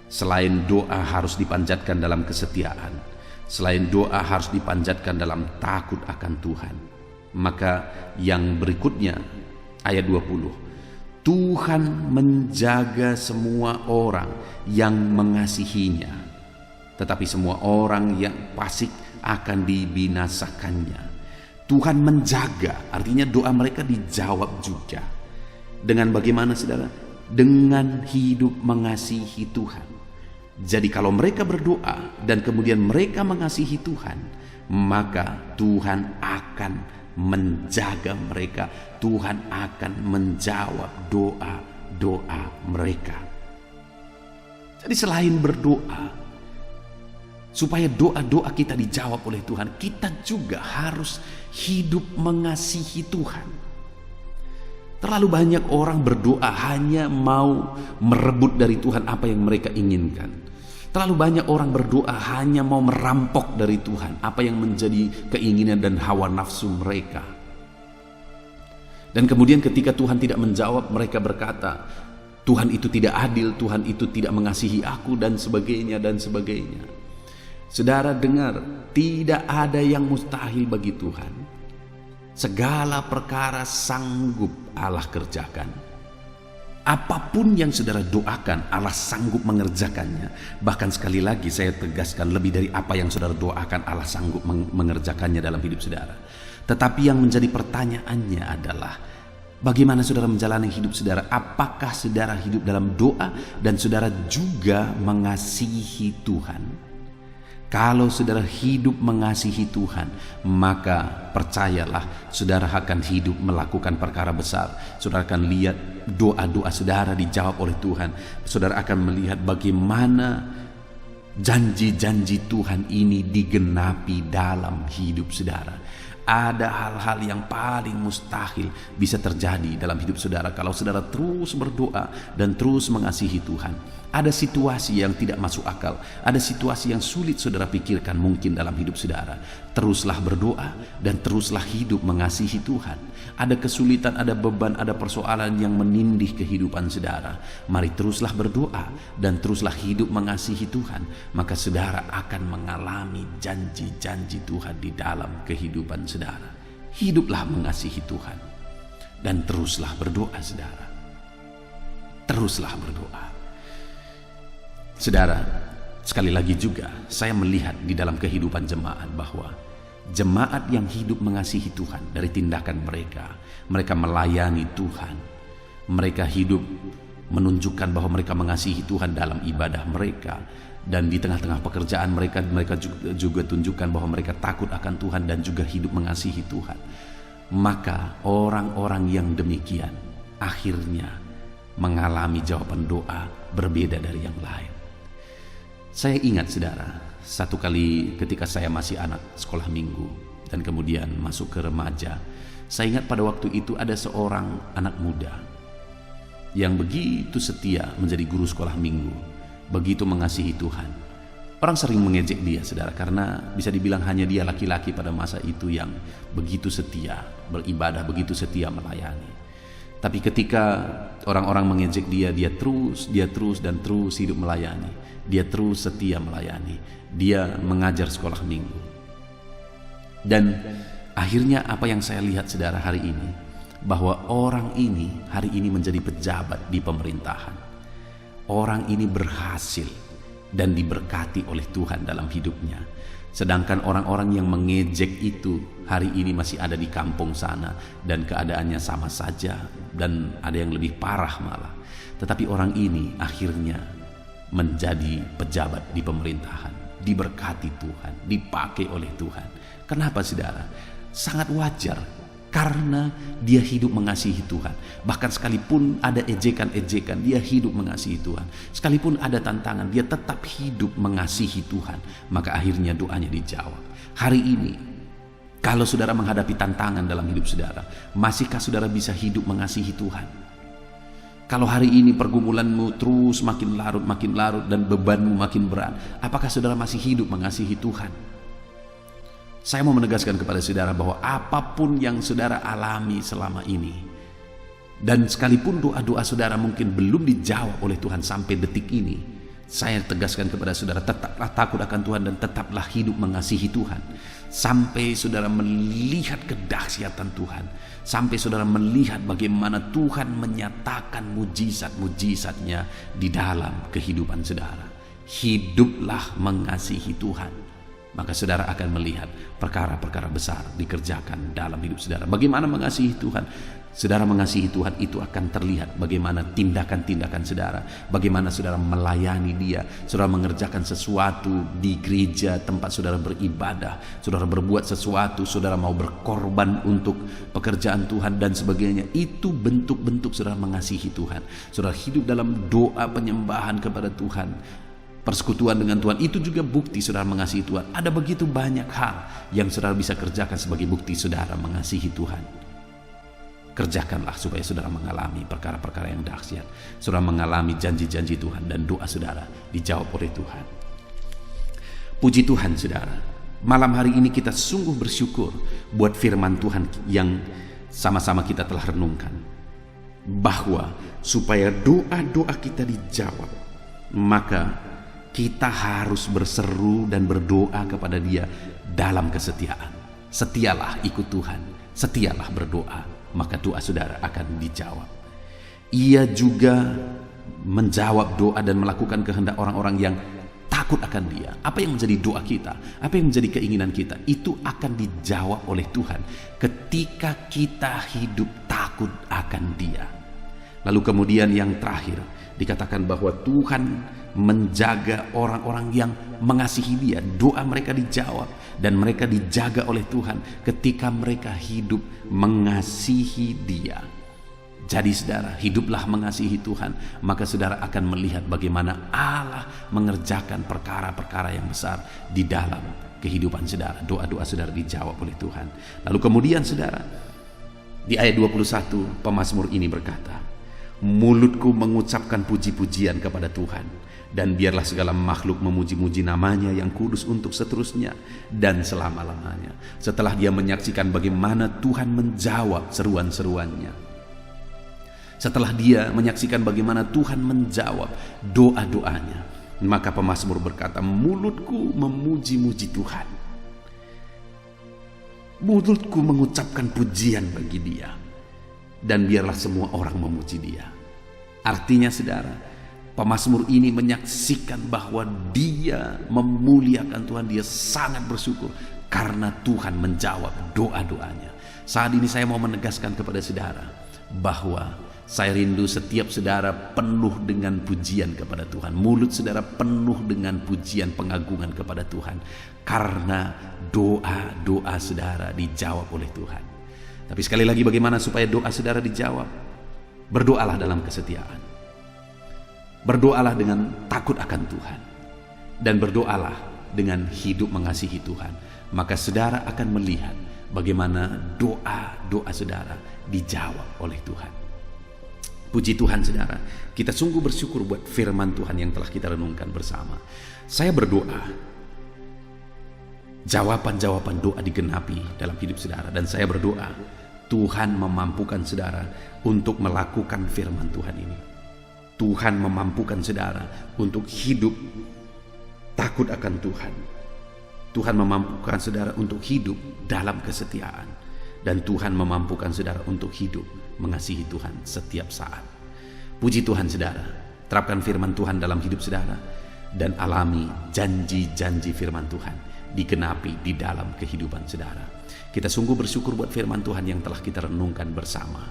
Selain doa harus dipanjatkan dalam kesetiaan, selain doa harus dipanjatkan dalam takut akan Tuhan, maka yang berikutnya ayat 20, Tuhan menjaga semua orang yang mengasihinya, tetapi semua orang yang fasik akan dibinasakannya. Tuhan menjaga, artinya doa mereka dijawab juga. Dengan bagaimana, saudara? Dengan hidup mengasihi Tuhan. Jadi kalau mereka berdoa dan kemudian mereka mengasihi Tuhan, maka Tuhan akan menjaga mereka. Tuhan akan menjawab doa-doa mereka. Jadi selain berdoa, supaya doa-doa kita dijawab oleh Tuhan, kita juga harus hidup mengasihi Tuhan. Terlalu banyak orang berdoa hanya mau merebut dari Tuhan apa yang mereka inginkan. Terlalu banyak orang berdoa hanya mau merampok dari Tuhan apa yang menjadi keinginan dan hawa nafsu mereka. Dan kemudian ketika Tuhan tidak menjawab, mereka berkata, Tuhan itu tidak adil, Tuhan itu tidak mengasihi aku, dan sebagainya dan sebagainya. Saudara dengar, tidak ada yang mustahil bagi Tuhan. Segala perkara sanggup Allah kerjakan. Apapun yang saudara doakan, Allah sanggup mengerjakannya. Bahkan sekali lagi saya tegaskan, lebih dari apa yang saudara doakan, Allah sanggup mengerjakannya dalam hidup saudara. Tetapi yang menjadi pertanyaannya adalah, bagaimana saudara menjalani hidup saudara? Apakah saudara hidup dalam doa dan saudara juga mengasihi Tuhan? Kalau saudara hidup mengasihi Tuhan, maka percayalah saudara akan hidup melakukan perkara besar. Saudara akan lihat doa-doa saudara dijawab oleh Tuhan. Saudara akan melihat bagaimana janji-janji Tuhan ini digenapi dalam hidup saudara. Ada hal-hal yang paling mustahil bisa terjadi dalam hidup saudara kalau saudara terus berdoa dan terus mengasihi Tuhan. Ada situasi yang tidak masuk akal, ada situasi yang sulit saudara pikirkan mungkin dalam hidup saudara. Teruslah berdoa dan teruslah hidup mengasihi Tuhan. Ada kesulitan, ada beban, ada persoalan yang menindih kehidupan saudara. Mari teruslah berdoa dan teruslah hidup mengasihi Tuhan. Maka saudara akan mengalami janji-janji Tuhan di dalam kehidupan saudara. Hiduplah mengasihi Tuhan dan teruslah berdoa saudara. Teruslah berdoa. Saudara, sekali lagi juga saya melihat di dalam kehidupan jemaat bahwa jemaat yang hidup mengasihi Tuhan dari tindakan mereka, mereka melayani Tuhan, mereka hidup menunjukkan bahwa mereka mengasihi Tuhan dalam ibadah mereka, dan di tengah-tengah pekerjaan mereka juga tunjukkan bahwa mereka takut akan Tuhan dan juga hidup mengasihi Tuhan. Maka orang-orang yang demikian akhirnya mengalami jawaban doa berbeda dari yang lain. Saya ingat saudara, satu kali ketika saya masih anak sekolah minggu dan kemudian masuk ke remaja, saya ingat pada waktu itu ada seorang anak muda yang begitu setia menjadi guru sekolah minggu, begitu mengasihi Tuhan. Orang sering mengejek dia saudara, karena bisa dibilang hanya dia laki-laki pada masa itu yang begitu setia beribadah, begitu setia melayani. Tapi ketika orang-orang mengejek dia, dia terus dan terus hidup melayani. Dia terus setia melayani. Dia mengajar sekolah minggu. Dan akhirnya apa yang saya lihat saudara hari ini, bahwa orang ini hari ini menjadi pejabat di pemerintahan. Orang ini berhasil dan diberkati oleh Tuhan dalam hidupnya. Sedangkan orang-orang yang mengejek itu hari ini masih ada di kampung sana dan keadaannya sama saja dan ada yang lebih parah malah. Tetapi orang ini akhirnya menjadi pejabat di pemerintahan, diberkati Tuhan, dipakai oleh Tuhan. Kenapa saudara? Sangat wajar, karena dia hidup mengasihi Tuhan. Bahkan sekalipun ada ejekan-ejekan, dia hidup mengasihi Tuhan. Sekalipun ada tantangan, dia tetap hidup mengasihi Tuhan. Maka akhirnya doanya dijawab. Hari ini, kalau saudara menghadapi tantangan dalam hidup saudara, masihkah saudara bisa hidup mengasihi Tuhan? Kalau hari ini pergumulanmu terus makin larut dan bebanmu makin berat, apakah saudara masih hidup mengasihi Tuhan? Saya mau menegaskan kepada saudara bahwa apapun yang saudara alami selama ini, dan sekalipun doa-doa saudara mungkin belum dijawab oleh Tuhan sampai detik ini, Saya tegaskan kepada saudara, tetaplah takut akan Tuhan dan tetaplah hidup mengasihi Tuhan. Sampai saudara melihat kedahsyatan Tuhan. Sampai saudara melihat bagaimana Tuhan menyatakan mujizat-mujizatnya di dalam kehidupan saudara. Hiduplah mengasihi Tuhan. Maka saudara akan melihat perkara-perkara besar dikerjakan dalam hidup saudara. Bagaimana mengasihi Tuhan? Saudara mengasihi Tuhan itu akan terlihat bagaimana tindakan-tindakan saudara, bagaimana saudara melayani Dia, saudara mengerjakan sesuatu di gereja tempat saudara beribadah, saudara berbuat sesuatu, saudara mau berkorban untuk pekerjaan Tuhan dan sebagainya. Itu bentuk-bentuk saudara mengasihi Tuhan. Saudara hidup dalam doa penyembahan kepada Tuhan, persekutuan dengan Tuhan, itu juga bukti saudara mengasihi Tuhan. Ada begitu banyak hal yang saudara bisa kerjakan sebagai bukti saudara mengasihi Tuhan. Kerjakanlah supaya saudara mengalami perkara-perkara yang dahsyat. Saudara mengalami janji-janji Tuhan dan doa saudara dijawab oleh Tuhan. Puji Tuhan saudara. Malam hari ini kita sungguh bersyukur buat firman Tuhan yang sama-sama kita telah renungkan. Bahwa supaya doa-doa kita dijawab, maka kita harus berseru dan berdoa kepada Dia dalam kesetiaan. Setialah ikut Tuhan, setialah berdoa, maka doa saudara akan dijawab. Ia juga menjawab doa dan melakukan kehendak orang-orang yang takut akan Dia. Apa yang menjadi doa kita, apa yang menjadi keinginan kita, itu akan dijawab oleh Tuhan ketika kita hidup takut akan Dia. Lalu kemudian yang terakhir dikatakan bahwa Tuhan menjaga orang-orang yang mengasihi Dia. Doa mereka dijawab dan mereka dijaga oleh Tuhan ketika mereka hidup mengasihi Dia. Jadi saudara, hiduplah mengasihi Tuhan, maka saudara akan melihat bagaimana Allah mengerjakan perkara-perkara yang besar di dalam kehidupan saudara. Doa-doa saudara dijawab oleh Tuhan. Lalu kemudian saudara, di ayat 21 pemazmur ini berkata, mulutku mengucapkan puji-pujian kepada Tuhan, dan biarlah segala makhluk memuji-muji namanya yang kudus untuk seterusnya dan selama-lamanya. Setelah dia menyaksikan bagaimana Tuhan menjawab seruan-seruannya, setelah dia menyaksikan bagaimana Tuhan menjawab doa-doanya, maka pemazmur berkata, mulutku memuji-muji Tuhan, mulutku mengucapkan pujian bagi Dia, dan biarlah semua orang memuji Dia. Artinya saudara, pemazmur ini menyaksikan bahwa dia memuliakan Tuhan, dia sangat bersyukur karena Tuhan menjawab doa-doanya. Saat ini saya mau menegaskan kepada saudara bahwa saya rindu setiap saudara penuh dengan pujian kepada Tuhan. Mulut saudara penuh dengan pujian pengagungan kepada Tuhan, karena doa-doa saudara dijawab oleh Tuhan. Tapi sekali lagi, bagaimana supaya doa saudara dijawab? Berdoalah dalam kesetiaan. Berdoalah dengan takut akan Tuhan, dan berdoalah dengan hidup mengasihi Tuhan. Maka saudara akan melihat bagaimana doa-doa saudara dijawab oleh Tuhan. Puji Tuhan saudara, kita sungguh bersyukur buat firman Tuhan yang telah kita renungkan bersama. Saya berdoa jawaban-jawaban doa digenapi dalam hidup saudara, dan saya berdoa Tuhan memampukan saudara untuk melakukan firman Tuhan ini. Tuhan memampukan saudara untuk hidup takut akan Tuhan. Tuhan memampukan saudara untuk hidup dalam kesetiaan, dan Tuhan memampukan saudara untuk hidup mengasihi Tuhan setiap saat. Puji Tuhan saudara, terapkan firman Tuhan dalam hidup saudara dan alami janji-janji firman Tuhan digenapi di dalam kehidupan saudara. Kita sungguh bersyukur buat firman Tuhan yang telah kita renungkan bersama.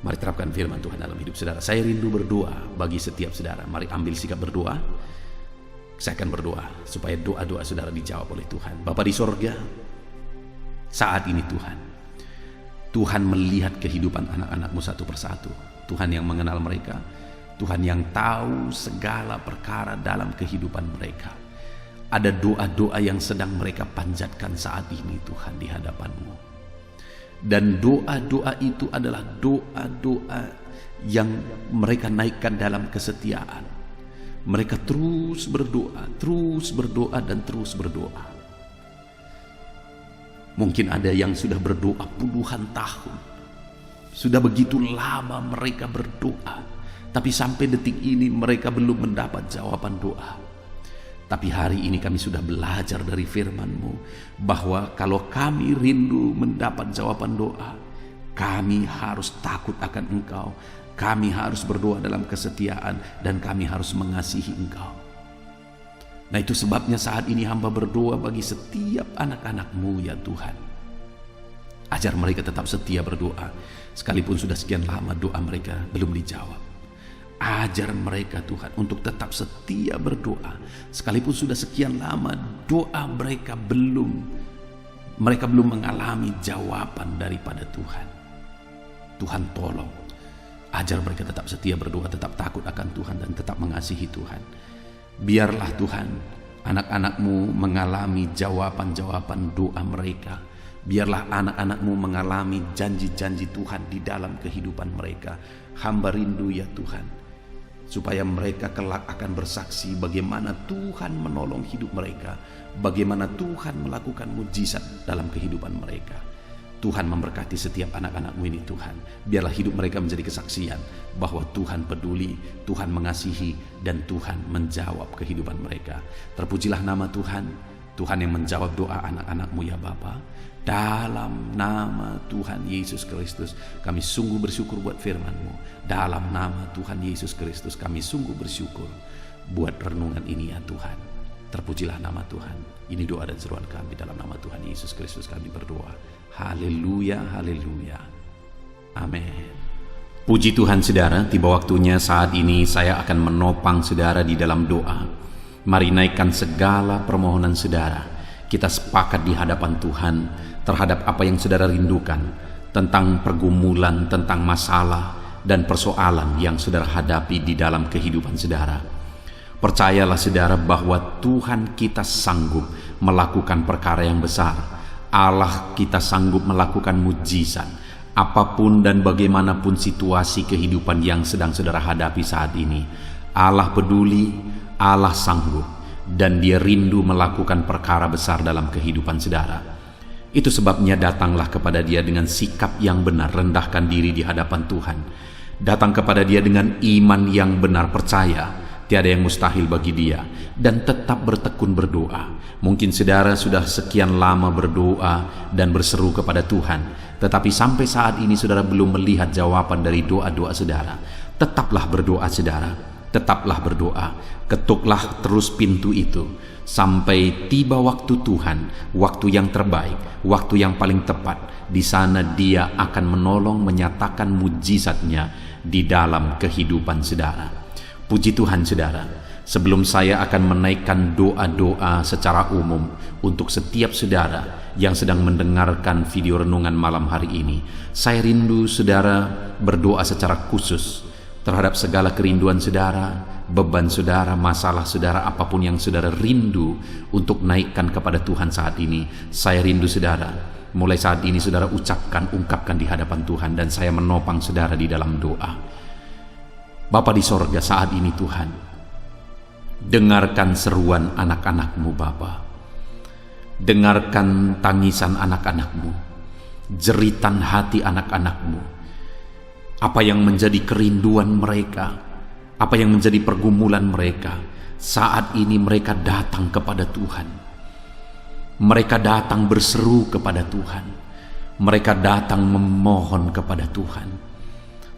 Mari terapkan firman Tuhan dalam hidup saudara. Saya rindu berdoa bagi setiap saudara. Mari ambil sikap berdoa. Saya akan berdoa supaya doa-doa saudara dijawab oleh Tuhan. Bapa di sorga, saat ini Tuhan melihat kehidupan anak-anak-Mu satu persatu. Tuhan yang mengenal mereka, Tuhan yang tahu segala perkara dalam kehidupan mereka. Ada doa-doa yang sedang mereka panjatkan saat ini Tuhan di hadapan-Mu. Dan doa-doa itu adalah doa-doa yang mereka naikkan dalam kesetiaan. Mereka terus berdoa dan terus berdoa. Mungkin ada yang sudah berdoa puluhan tahun. Sudah begitu lama mereka berdoa, Tapi sampai detik ini mereka belum mendapat jawaban doa. Tapi hari ini kami sudah belajar dari firman-Mu bahwa kalau kami rindu mendapat jawaban doa, kami harus takut akan Engkau, kami harus berdoa dalam kesetiaan, dan kami harus mengasihi Engkau. Nah, itu sebabnya saat ini hamba berdoa bagi setiap anak-anak-Mu ya Tuhan. Ajar mereka tetap setia berdoa, sekalipun sudah sekian lama doa mereka belum dijawab. Ajar mereka Tuhan untuk tetap setia berdoa, sekalipun sudah sekian lama doa mereka belum mengalami jawaban daripada Tuhan. Tuhan tolong, ajar mereka tetap setia berdoa, tetap takut akan Tuhan, dan tetap mengasihi Tuhan. Biarlah Tuhan anak-anak-Mu mengalami jawaban-jawaban doa mereka. Biarlah anak-anak-Mu mengalami janji-janji Tuhan di dalam kehidupan mereka. Hamba rindu ya Tuhan, supaya mereka kelak akan bersaksi bagaimana Tuhan menolong hidup mereka, bagaimana Tuhan melakukan mujizat dalam kehidupan mereka. Tuhan memberkati setiap anak-anak-Mu ini Tuhan. Biarlah hidup mereka menjadi kesaksian bahwa Tuhan peduli, Tuhan mengasihi, dan Tuhan menjawab kehidupan mereka. Terpujilah nama Tuhan, Tuhan yang menjawab doa anak-anak-Mu ya Bapa. Dalam nama Tuhan Yesus Kristus kami sungguh bersyukur buat firman-Mu. Dalam nama Tuhan Yesus Kristus kami sungguh bersyukur buat renungan ini ya Tuhan. Terpujilah nama Tuhan. Ini doa dan seruan kami dalam nama Tuhan Yesus Kristus kami berdoa. Haleluya, haleluya. Amin. Puji Tuhan saudara, tiba waktunya saat ini saya akan menopang saudara di dalam doa. Mari naikkan segala permohonan saudara. Kita sepakat di hadapan Tuhan terhadap apa yang saudara rindukan, tentang pergumulan, tentang masalah dan persoalan yang saudara hadapi di dalam kehidupan saudara. Percayalah saudara bahwa Tuhan kita sanggup melakukan perkara yang besar. Allah kita sanggup melakukan mujizat apapun dan bagaimanapun situasi kehidupan yang sedang saudara hadapi saat ini. Allah peduli, Allah sanggup, dan Dia rindu melakukan perkara besar dalam kehidupan saudara. Itu sebabnya datanglah kepada Dia dengan sikap yang benar, rendahkan diri di hadapan Tuhan. Datang kepada Dia dengan iman yang benar, percaya tiada yang mustahil bagi Dia, dan tetap bertekun berdoa. Mungkin saudara sudah sekian lama berdoa dan berseru kepada Tuhan, tetapi sampai saat ini saudara belum melihat jawaban dari doa-doa saudara. Tetaplah berdoa saudara, tetaplah berdoa. Ketuklah terus pintu itu sampai tiba waktu Tuhan, waktu yang terbaik, waktu yang paling tepat. Di sana Dia akan menolong, menyatakan mujizatnya di dalam kehidupan saudara. Puji Tuhan saudara, sebelum saya akan menaikkan doa-doa secara umum untuk setiap saudara yang sedang mendengarkan video renungan malam hari ini, saya rindu saudara berdoa secara khusus terhadap segala kerinduan saudara, beban saudara, masalah saudara, apapun yang saudara rindu untuk naikkan kepada Tuhan saat ini. Saya rindu saudara, mulai saat ini saudara ungkapkan di hadapan Tuhan, dan saya menopang saudara di dalam doa. Bapa di sorga, saat ini Tuhan, dengarkan seruan anak-anak-Mu Bapa. Dengarkan tangisan anak-anak-Mu, jeritan hati anak-anak-Mu. Apa yang menjadi kerinduan mereka, apa yang menjadi pergumulan mereka, saat ini mereka datang kepada Tuhan. Mereka datang berseru kepada Tuhan. Mereka datang memohon kepada Tuhan.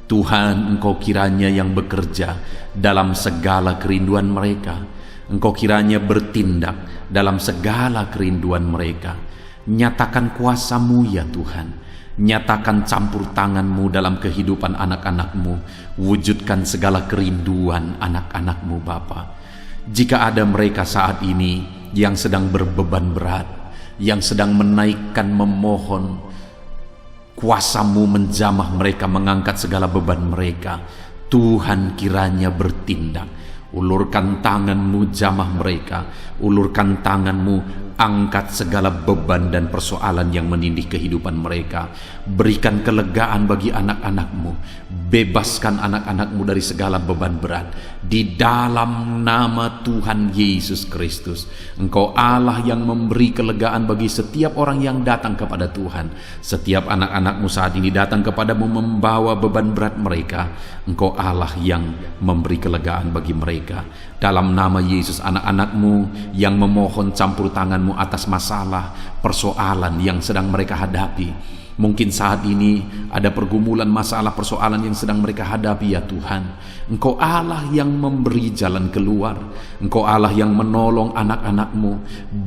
Tuhan, Engkau kiranya yang bekerja dalam segala kerinduan mereka. Engkau kiranya bertindak dalam segala kerinduan mereka. Nyatakan kuasa-Mu ya Tuhan. Nyatakan campur tangan-Mu dalam kehidupan anak-anak-Mu. Wujudkan segala kerinduan anak-anak-Mu Bapa. Jika ada mereka saat ini yang sedang berbeban berat, yang sedang menaikkan, memohon, kuasa-Mu menjamah mereka, mengangkat segala beban mereka. Tuhan kiranya bertindak. Ulurkan tangan-Mu, jamah mereka. Ulurkan tangan-Mu, Angkat segala beban dan persoalan yang menindih kehidupan mereka. Berikan kelegaan bagi anak-anak-Mu. Bebaskan anak-anak-Mu dari segala beban berat. Di dalam nama Tuhan Yesus Kristus. Engkau Allah yang memberi kelegaan bagi setiap orang yang datang kepada Tuhan. Setiap anak-anak-Mu saat ini datang kepadamu membawa beban berat mereka. Engkau Allah yang memberi kelegaan bagi mereka. Dalam nama Yesus, anak-anak-Mu yang memohon campur tangan-Mu atas masalah, persoalan yang sedang mereka hadapi. Mungkin saat ini ada pergumulan, masalah, persoalan yang sedang mereka hadapi ya Tuhan. Engkau Allah yang memberi jalan keluar. Engkau Allah yang menolong anak-anak-Mu.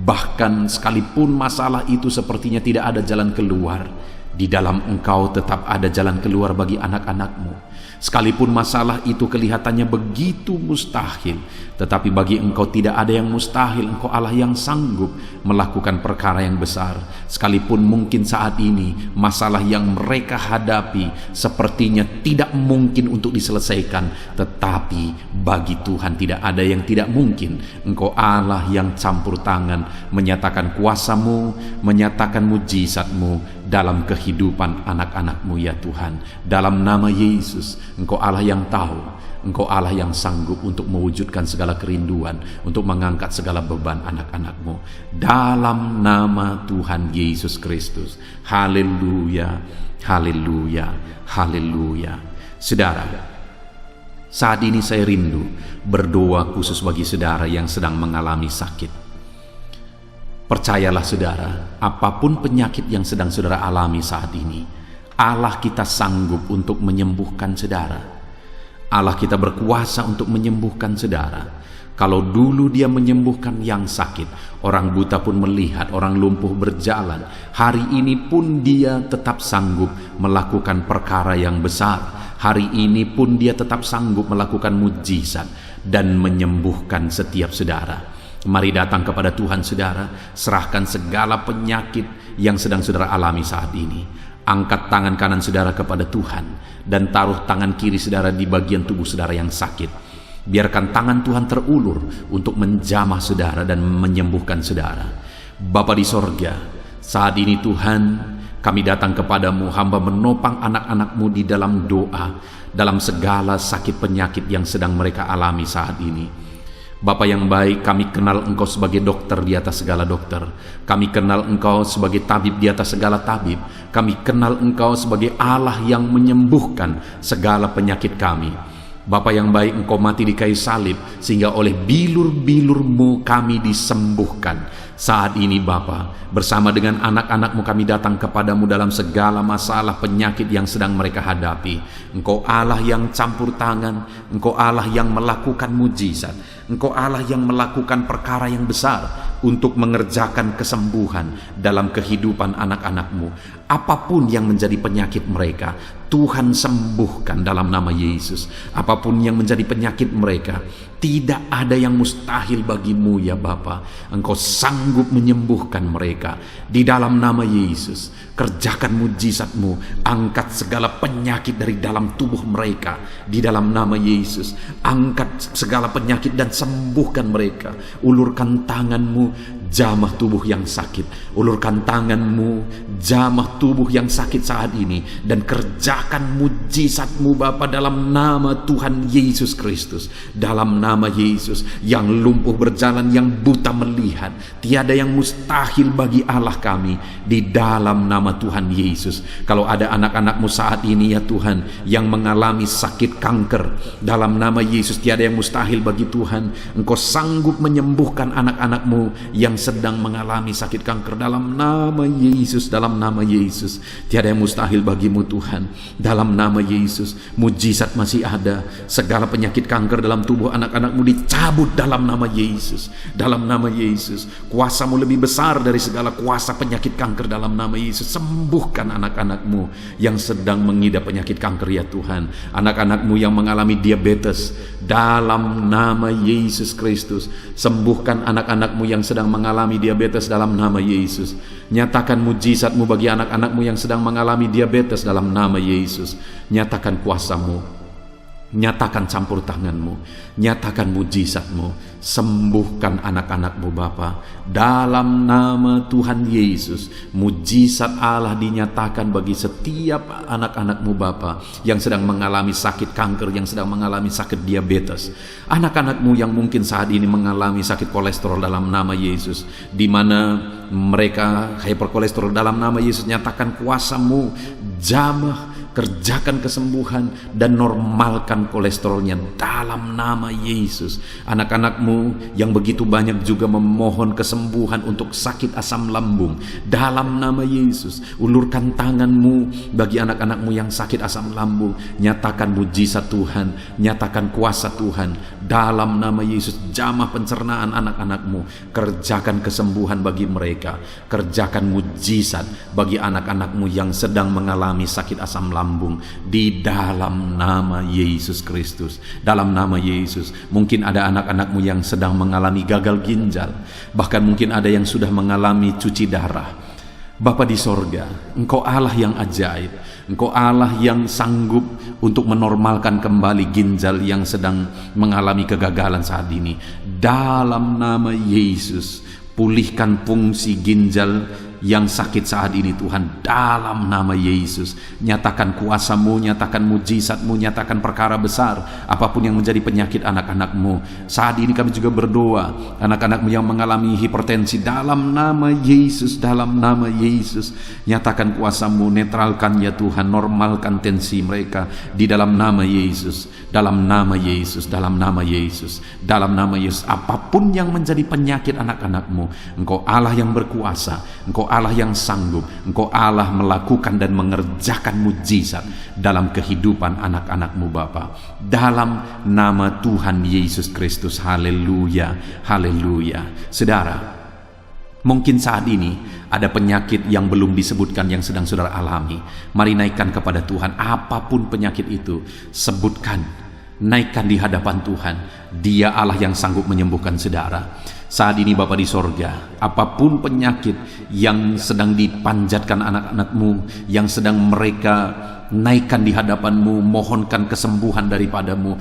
Bahkan sekalipun masalah itu sepertinya tidak ada jalan keluar, di dalam Engkau tetap ada jalan keluar bagi anak-anak-Mu. Sekalipun masalah itu kelihatannya begitu mustahil, tetapi bagi Engkau tidak ada yang mustahil. Engkau Allah yang sanggup melakukan perkara yang besar. Sekalipun mungkin saat ini masalah yang mereka hadapi sepertinya tidak mungkin untuk diselesaikan, tetapi bagi Tuhan tidak ada yang tidak mungkin. Engkau Allah yang campur tangan, menyatakan kuasa-Mu, menyatakan mujizat-Mu dalam kehidupan anak-anak-Mu ya Tuhan. Dalam nama Yesus, Engkau Allah yang tahu, Engkau Allah yang sanggup untuk mewujudkan segala kerinduan, untuk mengangkat segala beban anak-anak-Mu. Dalam nama Tuhan Yesus Kristus. Haleluya, haleluya, haleluya. Saudara, saat ini saya rindu berdoa khusus bagi saudara yang sedang mengalami sakit. Percayalah saudara, apapun penyakit yang sedang saudara alami saat ini, Allah kita sanggup untuk menyembuhkan saudara. Allah kita berkuasa untuk menyembuhkan saudara. Kalau dulu Dia menyembuhkan yang sakit, orang buta pun melihat, orang lumpuh berjalan. Hari ini pun Dia tetap sanggup melakukan perkara yang besar. Hari ini pun Dia tetap sanggup melakukan mujizat dan menyembuhkan setiap saudara. Mari datang kepada Tuhan saudara, serahkan segala penyakit yang sedang saudara alami saat ini. Angkat tangan kanan saudara kepada Tuhan dan taruh tangan kiri saudara di bagian tubuh saudara yang sakit. Biarkan tangan Tuhan terulur untuk menjamah saudara dan menyembuhkan saudara. Bapa di sorga, saat ini Tuhan, kami datang kepadamu, hamba menopang anak-anak-Mu di dalam doa, dalam segala sakit penyakit yang sedang mereka alami saat ini. Bapa yang baik, kami kenal Engkau sebagai dokter di atas segala dokter. Kami kenal Engkau sebagai tabib di atas segala tabib. Kami kenal Engkau sebagai Allah yang menyembuhkan segala penyakit kami. Bapa yang baik, Engkau mati di kayu salib sehingga oleh bilur-bilur-Mu kami disembuhkan. Saat ini Bapa, bersama dengan anak-anak-Mu kami datang kepadamu dalam segala masalah penyakit yang sedang mereka hadapi. Engkau Allah yang campur tangan, Engkau Allah yang melakukan mujizat, Engkau Allah yang melakukan perkara yang besar untuk mengerjakan kesembuhan dalam kehidupan anak-anak-Mu. Apapun yang menjadi penyakit mereka, Tuhan sembuhkan dalam nama Yesus. Apapun yang menjadi penyakit mereka, tidak ada yang mustahil bagimu ya Bapa. Engkau sanggup menyembuhkan mereka di dalam nama Yesus. Kerjakan mujizat-Mu, angkat segala penyakit dari dalam tubuh mereka di dalam nama Yesus. Angkat segala penyakit dan sembuhkan mereka. Ulurkan tangan-Mu, jamah tubuh yang sakit. Ulurkan tangan-Mu, jamah tubuh yang sakit saat ini, dan kerjakan mujizat-Mu Bapa dalam nama Tuhan Yesus Kristus. Dalam nama Yesus, yang lumpuh berjalan, yang buta melihat, tiada yang mustahil bagi Allah kami di dalam nama Tuhan Yesus. Kalau ada anak-anak-Mu saat ini ya Tuhan yang mengalami sakit kanker, dalam nama Yesus tiada yang mustahil bagi Tuhan. Engkau sanggup menyembuhkan anak-anak-Mu yang sedang mengalami sakit kanker dalam nama Yesus. Dalam nama Yesus tiada yang mustahil bagimu Tuhan. Dalam nama Yesus mujizat masih ada. Segala penyakit kanker dalam tubuh anak-anak-Mu dicabut dalam nama Yesus. Dalam nama Yesus, kuasa-Mu lebih besar dari segala kuasa penyakit kanker dalam nama Yesus. Sembuhkan anak-anak-Mu yang sedang mengidap penyakit kanker ya Tuhan. Anak-anak-Mu yang mengalami diabetes dalam nama Yesus Kristus. Sembuhkan anak-anak-Mu yang sedang mengalami diabetes dalam nama Yesus. Nyatakan mujizat-Mu bagi anak-anak-Mu yang sedang mengalami diabetes dalam nama Yesus. Nyatakan kuasa-Mu Nyatakan campur tangan-Mu, nyatakan mujizat-Mu, sembuhkan anak-anak-Mu Bapa. Dalam nama Tuhan Yesus, mujizat Allah dinyatakan bagi setiap anak-anak-Mu Bapa yang sedang mengalami sakit kanker, yang sedang mengalami sakit diabetes. Anak-anak-Mu yang mungkin saat ini mengalami sakit kolesterol dalam nama Yesus, di mana mereka hiperkolesterol, dalam nama Yesus nyatakan kuasa-Mu, jamah, kerjakan kesembuhan dan normalkan kolesterolnya dalam nama Yesus. Anak-anak-Mu yang begitu banyak juga memohon kesembuhan untuk sakit asam lambung, dalam nama Yesus ulurkan tangan-Mu bagi anak-anak-Mu yang sakit asam lambung. Nyatakan mujizat Tuhan, nyatakan kuasa Tuhan dalam nama Yesus. Jamah pencernaan anak-anak-Mu, kerjakan kesembuhan bagi mereka, kerjakan mujizat bagi anak-anak-Mu yang sedang mengalami sakit asam lambung di dalam nama Yesus Kristus. Dalam nama Yesus, mungkin ada anak-anak-Mu yang sedang mengalami gagal ginjal, bahkan mungkin ada yang sudah mengalami cuci darah. Bapa di sorga, Engkau Allah yang ajaib, Engkau Allah yang sanggup untuk menormalkan kembali ginjal yang sedang mengalami kegagalan saat ini. Dalam nama Yesus, pulihkan fungsi ginjal yang sakit saat ini Tuhan, dalam nama Yesus. Nyatakan kuasa-Mu, nyatakan mujizat-Mu, nyatakan perkara besar apapun yang menjadi penyakit anak-anak-Mu. Saat ini kami juga berdoa, anak-anak-Mu yang mengalami hipertensi, dalam nama Yesus, dalam nama Yesus, nyatakan kuasa-Mu, netralkan ya Tuhan, normalkan tensi mereka di dalam nama Yesus, dalam nama Yesus, dalam nama Yesus, dalam nama Yesus. Apapun yang menjadi penyakit anak-anak-Mu, Engkau Allah yang berkuasa, Engkau Allah yang sanggup, Engkau Allah melakukan dan mengerjakan mujizat dalam kehidupan anak-anak-Mu Bapa. Dalam nama Tuhan Yesus Kristus, haleluya, haleluya. Saudara, mungkin saat ini ada penyakit yang belum disebutkan yang sedang saudara alami. Mari naikkan kepada Tuhan apapun penyakit itu, sebutkan, naikkan di hadapan Tuhan. Dia Allah yang sanggup menyembuhkan saudara. Saat ini Bapa di sorga, apapun penyakit yang sedang dipanjatkan anak-anak-Mu, yang sedang mereka naikkan di hadapan-Mu, mohonkan kesembuhan daripada-Mu,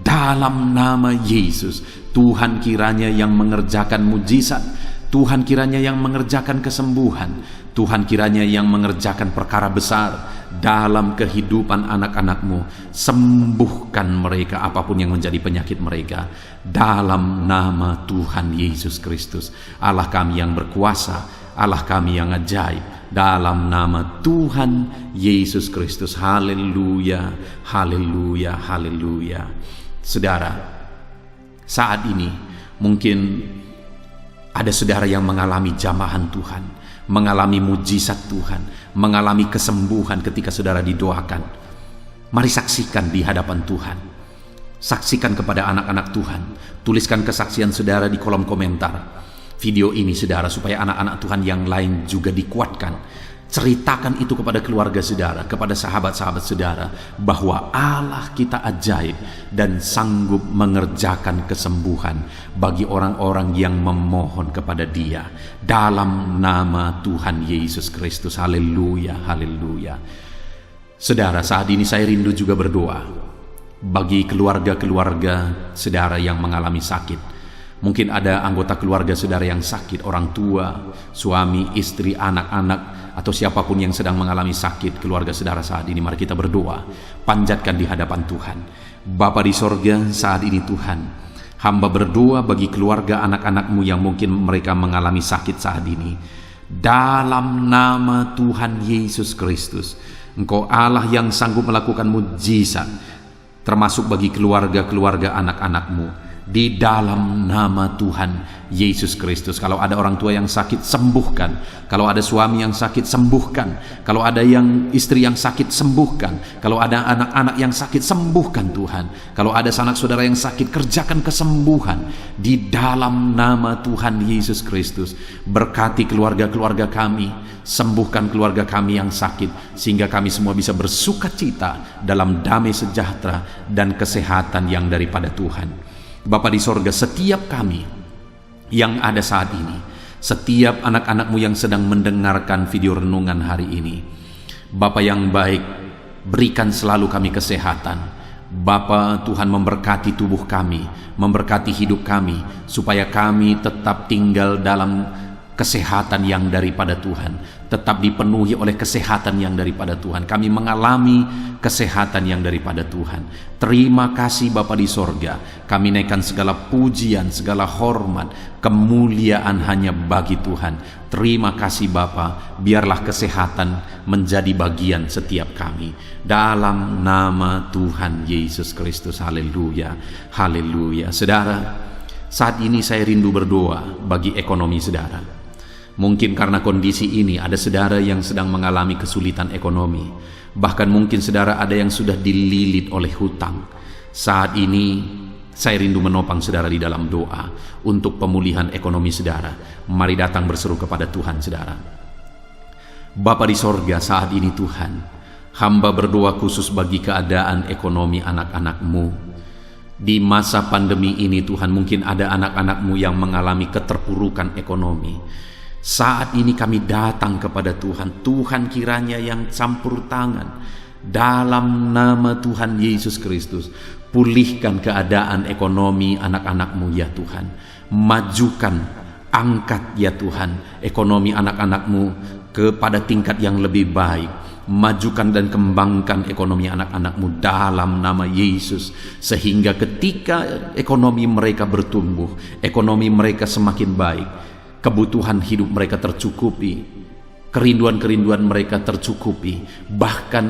dalam nama Yesus, Tuhan kiranya yang mengerjakan mujizat, Tuhan kiranya yang mengerjakan kesembuhan, Tuhan kiranya yang mengerjakan perkara besar dalam kehidupan anak-anak-Mu. Sembuhkan mereka apapun yang menjadi penyakit mereka, dalam nama Tuhan Yesus Kristus. Allah kami yang berkuasa, Allah kami yang ajaib, dalam nama Tuhan Yesus Kristus. Haleluya, haleluya, haleluya. Saudara, saat ini mungkin ada saudara yang mengalami jamahan Tuhan, mengalami mujizat Tuhan, mengalami kesembuhan ketika saudara didoakan. Mari saksikan di hadapan Tuhan. Saksikan kepada anak-anak Tuhan. Tuliskan kesaksian saudara di kolom komentar video ini saudara, supaya anak-anak Tuhan yang lain juga dikuatkan. Ceritakan itu kepada keluarga saudara, kepada sahabat-sahabat saudara, bahwa Allah kita ajaib dan sanggup mengerjakan kesembuhan bagi orang-orang yang memohon kepada Dia, dalam nama Tuhan Yesus Kristus. Haleluya, haleluya. Saudara, saat ini saya rindu juga berdoa bagi keluarga-keluarga saudara yang mengalami sakit. Mungkin ada anggota keluarga saudara yang sakit, orang tua, suami, istri, anak-anak, atau siapapun yang sedang mengalami sakit keluarga saudara saat ini. Mari kita berdoa, panjatkan di hadapan Tuhan. Bapa di sorga, saat ini Tuhan, hamba berdoa bagi keluarga anak-anak-Mu yang mungkin mereka mengalami sakit saat ini. Dalam nama Tuhan Yesus Kristus, Engkau Allah yang sanggup melakukan mujizat, termasuk bagi keluarga-keluarga anak-anak-Mu. Di dalam nama Tuhan Yesus Kristus. Kalau ada orang tua yang sakit, sembuhkan. Kalau ada suami yang sakit, sembuhkan. Kalau ada yang istri yang sakit, sembuhkan. Kalau ada anak-anak yang sakit, sembuhkan Tuhan. Kalau ada sanak saudara yang sakit, kerjakan kesembuhan di dalam nama Tuhan Yesus Kristus. Berkati keluarga-keluarga kami, sembuhkan keluarga kami yang sakit, sehingga kami semua bisa bersuka cita dalam damai sejahtera dan kesehatan yang daripada Tuhan. Bapa di sorga, setiap kami yang ada saat ini, setiap anak-anak-Mu yang sedang mendengarkan video renungan hari ini, Bapa yang baik, berikan selalu kami kesehatan, Bapa, Tuhan memberkati tubuh kami, memberkati hidup kami, supaya kami tetap tinggal dalam kesehatan yang daripada Tuhan, tetap dipenuhi oleh kesehatan yang daripada Tuhan. Kami mengalami kesehatan yang daripada Tuhan. Terima kasih Bapa di sorga. Kami naikkan segala pujian, segala hormat, kemuliaan hanya bagi Tuhan. Terima kasih Bapa, biarlah kesehatan menjadi bagian setiap kami. Dalam nama Tuhan Yesus Kristus. Haleluya, haleluya. Saudara, saat ini saya rindu berdoa bagi ekonomi saudara. Mungkin karena kondisi ini ada saudara yang sedang mengalami kesulitan ekonomi. Bahkan mungkin saudara ada yang sudah dililit oleh hutang. Saat ini saya rindu menopang saudara di dalam doa untuk pemulihan ekonomi saudara. Mari datang berseru kepada Tuhan saudara. Bapa di sorga, saat ini Tuhan, hamba berdoa khusus bagi keadaan ekonomi anak-anak-Mu. Di masa pandemi ini Tuhan, mungkin ada anak-anak-Mu yang mengalami keterpurukan ekonomi. Saat ini kami datang kepada Tuhan. Tuhan kiranya yang campur tangan dalam nama Tuhan Yesus Kristus. Pulihkan keadaan ekonomi anak-anak-Mu ya Tuhan. Majukan, angkat ya Tuhan ekonomi anak-anak-Mu kepada tingkat yang lebih baik. Majukan dan kembangkan ekonomi anak-anak-Mu dalam nama Yesus, sehingga ketika ekonomi mereka bertumbuh, ekonomi mereka semakin baik, kebutuhan hidup mereka tercukupi, kerinduan-kerinduan mereka tercukupi. Bahkan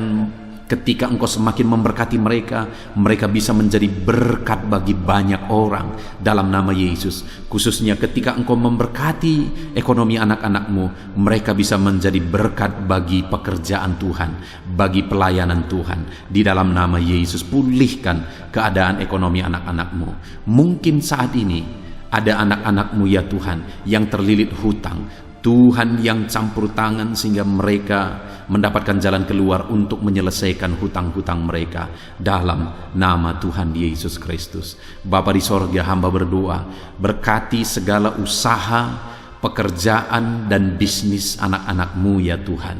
ketika Engkau semakin memberkati mereka, mereka bisa menjadi berkat bagi banyak orang dalam nama Yesus. Khususnya ketika Engkau memberkati ekonomi anak-anak-Mu, mereka bisa menjadi berkat bagi pekerjaan Tuhan, bagi pelayanan Tuhan. Di dalam nama Yesus, pulihkan keadaan ekonomi anak-anak-Mu. Mungkin saat ini ada anak-anak-Mu ya Tuhan yang terlilit hutang. Tuhan yang campur tangan sehingga mereka mendapatkan jalan keluar untuk menyelesaikan hutang-hutang mereka dalam nama Tuhan Yesus Kristus. Bapa di sorga, hamba berdoa, berkati segala usaha, pekerjaan dan bisnis anak-anak-Mu ya Tuhan,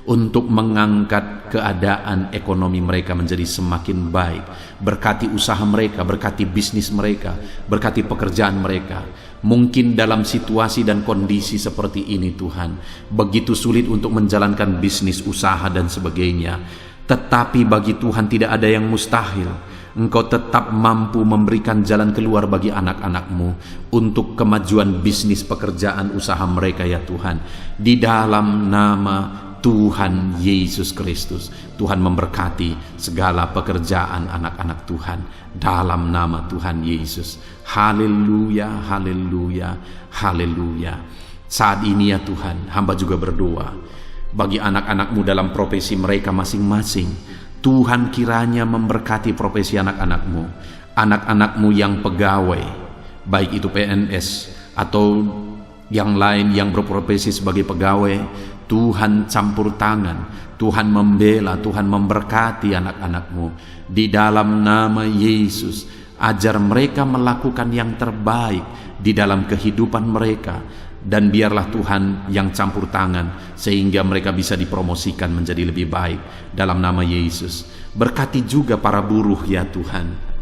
untuk mengangkat keadaan ekonomi mereka menjadi semakin baik. Berkati usaha mereka, berkati bisnis mereka, berkati pekerjaan mereka. Mungkin dalam situasi dan kondisi seperti ini Tuhan, begitu sulit untuk menjalankan bisnis, usaha dan sebagainya. Tetapi bagi Tuhan tidak ada yang mustahil. Engkau tetap mampu memberikan jalan keluar bagi anak-anak-Mu untuk kemajuan bisnis, pekerjaan, usaha mereka ya Tuhan. Di dalam nama Tuhan Yesus Kristus, Tuhan memberkati segala pekerjaan anak-anak Tuhan dalam nama Tuhan Yesus. Haleluya, haleluya, haleluya. Saat ini ya Tuhan, hamba juga berdoa bagi anak-anak-Mu dalam profesi mereka masing-masing. Tuhan kiranya memberkati profesi anak-anak-Mu, anak-anak-Mu yang pegawai, baik itu PNS atau yang lain yang berprofesi sebagai pegawai. Tuhan campur tangan, Tuhan membela, Tuhan memberkati anak-anak-Mu. Di dalam nama Yesus, ajar mereka melakukan yang terbaik di dalam kehidupan mereka. Dan biarlah Tuhan yang campur tangan sehingga mereka bisa dipromosikan menjadi lebih baik dalam nama Yesus. Berkati juga para buruh ya Tuhan.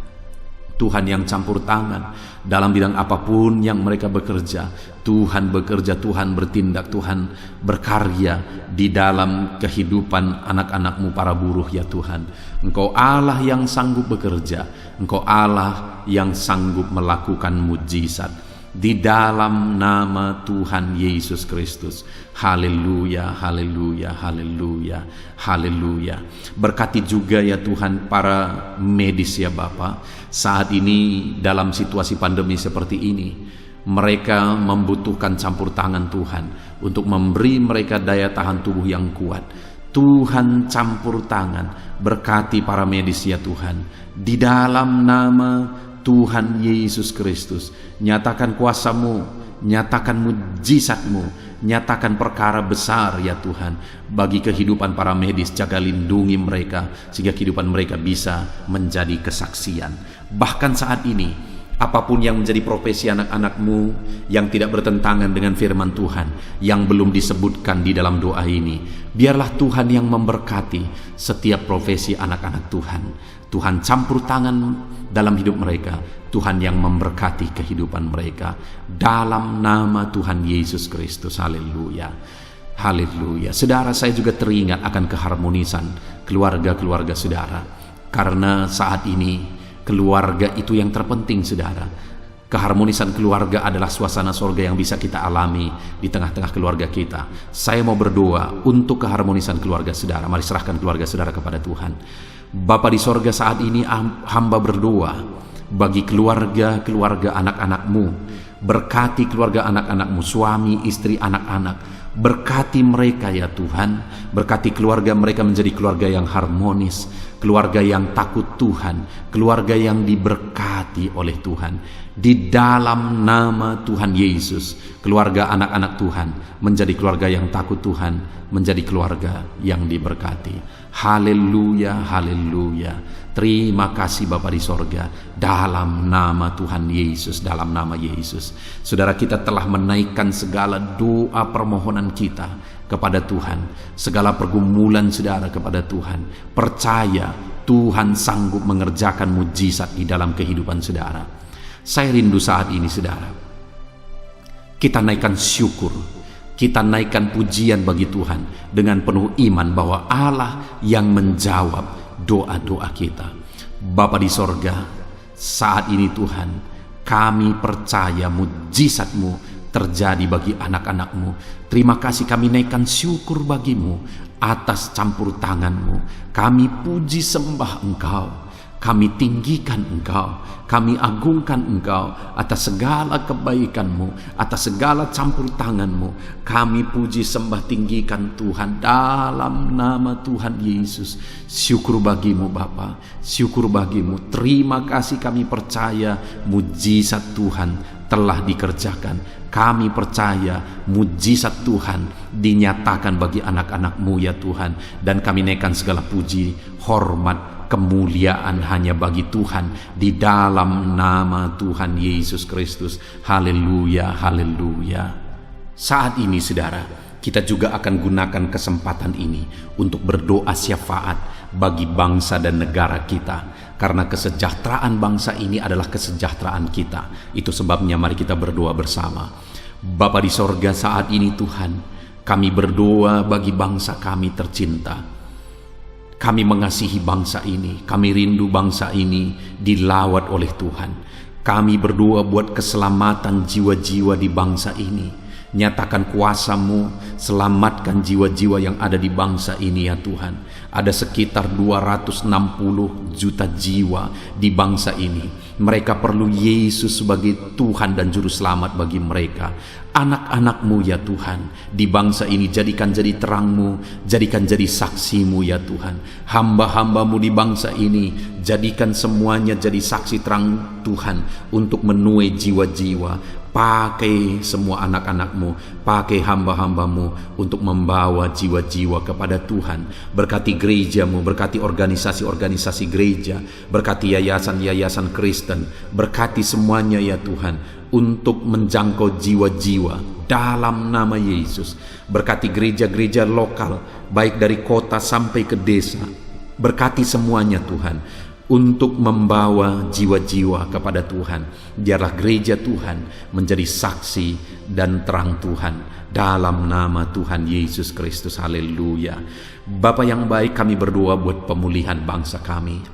Tuhan yang campur tangan dalam bidang apapun yang mereka bekerja. Tuhan bekerja, Tuhan bertindak, Tuhan berkarya di dalam kehidupan anak-anak-Mu para buruh ya Tuhan. Engkau Allah yang sanggup bekerja, Engkau Allah yang sanggup melakukan mujizat. Di dalam nama Tuhan Yesus Kristus. Haleluya, haleluya, haleluya, haleluya. Berkati juga ya Tuhan para medis ya Bapa. Saat ini dalam situasi pandemi seperti ini, mereka membutuhkan campur tangan Tuhan untuk memberi mereka daya tahan tubuh yang kuat. Tuhan campur tangan, berkati para medis ya Tuhan. Di dalam nama Tuhan Yesus Kristus, nyatakan kuasa-Mu, nyatakan mujizat-Mu, nyatakan perkara besar ya Tuhan bagi kehidupan para medis. Jaga lindungi mereka sehingga kehidupan mereka bisa menjadi kesaksian. Bahkan saat ini Apapun yang menjadi profesi anak-anak-Mu yang tidak bertentangan dengan firman Tuhan, yang belum disebutkan di dalam doa ini, biarlah Tuhan yang memberkati setiap profesi anak-anak Tuhan. Tuhan campur tangan dalam hidup mereka, Tuhan yang memberkati kehidupan mereka, dalam nama Tuhan Yesus Kristus. Haleluya, haleluya. Saudara, saya juga teringat akan keharmonisan keluarga-keluarga saudara, karena saat ini keluarga itu yang terpenting, saudara. Keharmonisan keluarga adalah suasana sorga yang bisa kita alami di tengah-tengah keluarga kita. Saya mau berdoa untuk keharmonisan keluarga saudara. Mari serahkan keluarga saudara kepada Tuhan. Bapa di sorga, saat ini hamba berdoa bagi keluarga anak-anak-Mu. Berkati keluarga anak-anak-Mu, suami, istri, anak-anak. Berkati mereka ya Tuhan. Berkati keluarga mereka menjadi keluarga yang harmonis, keluarga yang takut Tuhan, keluarga yang diberkati oleh Tuhan. Di dalam nama Tuhan Yesus, keluarga anak-anak Tuhan menjadi keluarga yang takut Tuhan, menjadi keluarga yang diberkati. Haleluya, haleluya. Terima kasih Bapa di sorga, dalam nama Tuhan Yesus, dalam nama Yesus. Saudara, kita telah menaikkan segala doa permohonan kita kepada Tuhan, segala pergumulan saudara kepada Tuhan. Percaya Tuhan sanggup mengerjakan mujizat di dalam kehidupan saudara. Saya rindu saat ini saudara, kita naikkan syukur, kita naikkan pujian bagi Tuhan dengan penuh iman bahwa Allah yang menjawab doa-doa kita. Bapa di sorga, saat ini Tuhan, kami percaya mujizat-Mu terjadi bagi anak-anak-Mu. Terima kasih, kami naikkan syukur bagi-Mu atas campur tangan-Mu. Kami puji sembah Engkau, kami tinggikan Engkau, kami agungkan Engkau atas segala kebaikan-Mu, atas segala campur tangan-Mu. Kami puji sembah tinggikan Tuhan dalam nama Tuhan Yesus. Syukur bagi-Mu Bapa, syukur bagi-Mu. Terima kasih, kami percaya mujizat Tuhan telah dikerjakan. Kami percaya mujizat Tuhan dinyatakan bagi anak-anak-Mu ya Tuhan. Dan kami naikkan segala puji, hormat, kemuliaan hanya bagi Tuhan di dalam nama Tuhan Yesus Kristus. Haleluya, haleluya. Saat ini saudara, kita juga akan gunakan kesempatan ini untuk berdoa syafaat bagi bangsa dan negara kita, karena kesejahteraan bangsa ini adalah kesejahteraan kita. Itu sebabnya mari kita berdoa bersama. Bapa di sorga, saat ini Tuhan, kami berdoa bagi bangsa kami tercinta. Kami mengasihi bangsa ini, kami rindu bangsa ini dilawat oleh Tuhan. Kami berdoa buat keselamatan jiwa-jiwa di bangsa ini. Nyatakan kuasa-Mu, selamatkan jiwa-jiwa yang ada di bangsa ini ya Tuhan. Ada sekitar 260 juta jiwa di bangsa ini. Mereka perlu Yesus sebagai Tuhan dan Juru Selamat bagi mereka. Anak-anak-Mu ya Tuhan, di bangsa ini jadikan jadi terang-Mu, jadikan jadi saksi-Mu ya Tuhan. Hamba-hamba-Mu di bangsa ini, jadikan semuanya jadi saksi terang Tuhan untuk menuai jiwa-jiwa. Pakai semua anak-anak-Mu, pakai hamba-hamba-Mu untuk membawa jiwa-jiwa kepada Tuhan. Berkati gereja-Mu, berkati organisasi-organisasi gereja, berkati yayasan-yayasan Kristen, berkati semuanya ya Tuhan untuk menjangkau jiwa-jiwa dalam nama Yesus. Berkati gereja-gereja lokal, baik dari kota sampai ke desa. Berkati semuanya Tuhan untuk membawa jiwa-jiwa kepada Tuhan. Biarlah gereja Tuhan menjadi saksi dan terang Tuhan dalam nama Tuhan Yesus Kristus. Haleluya. Bapa yang baik, kami berdoa buat pemulihan bangsa kami.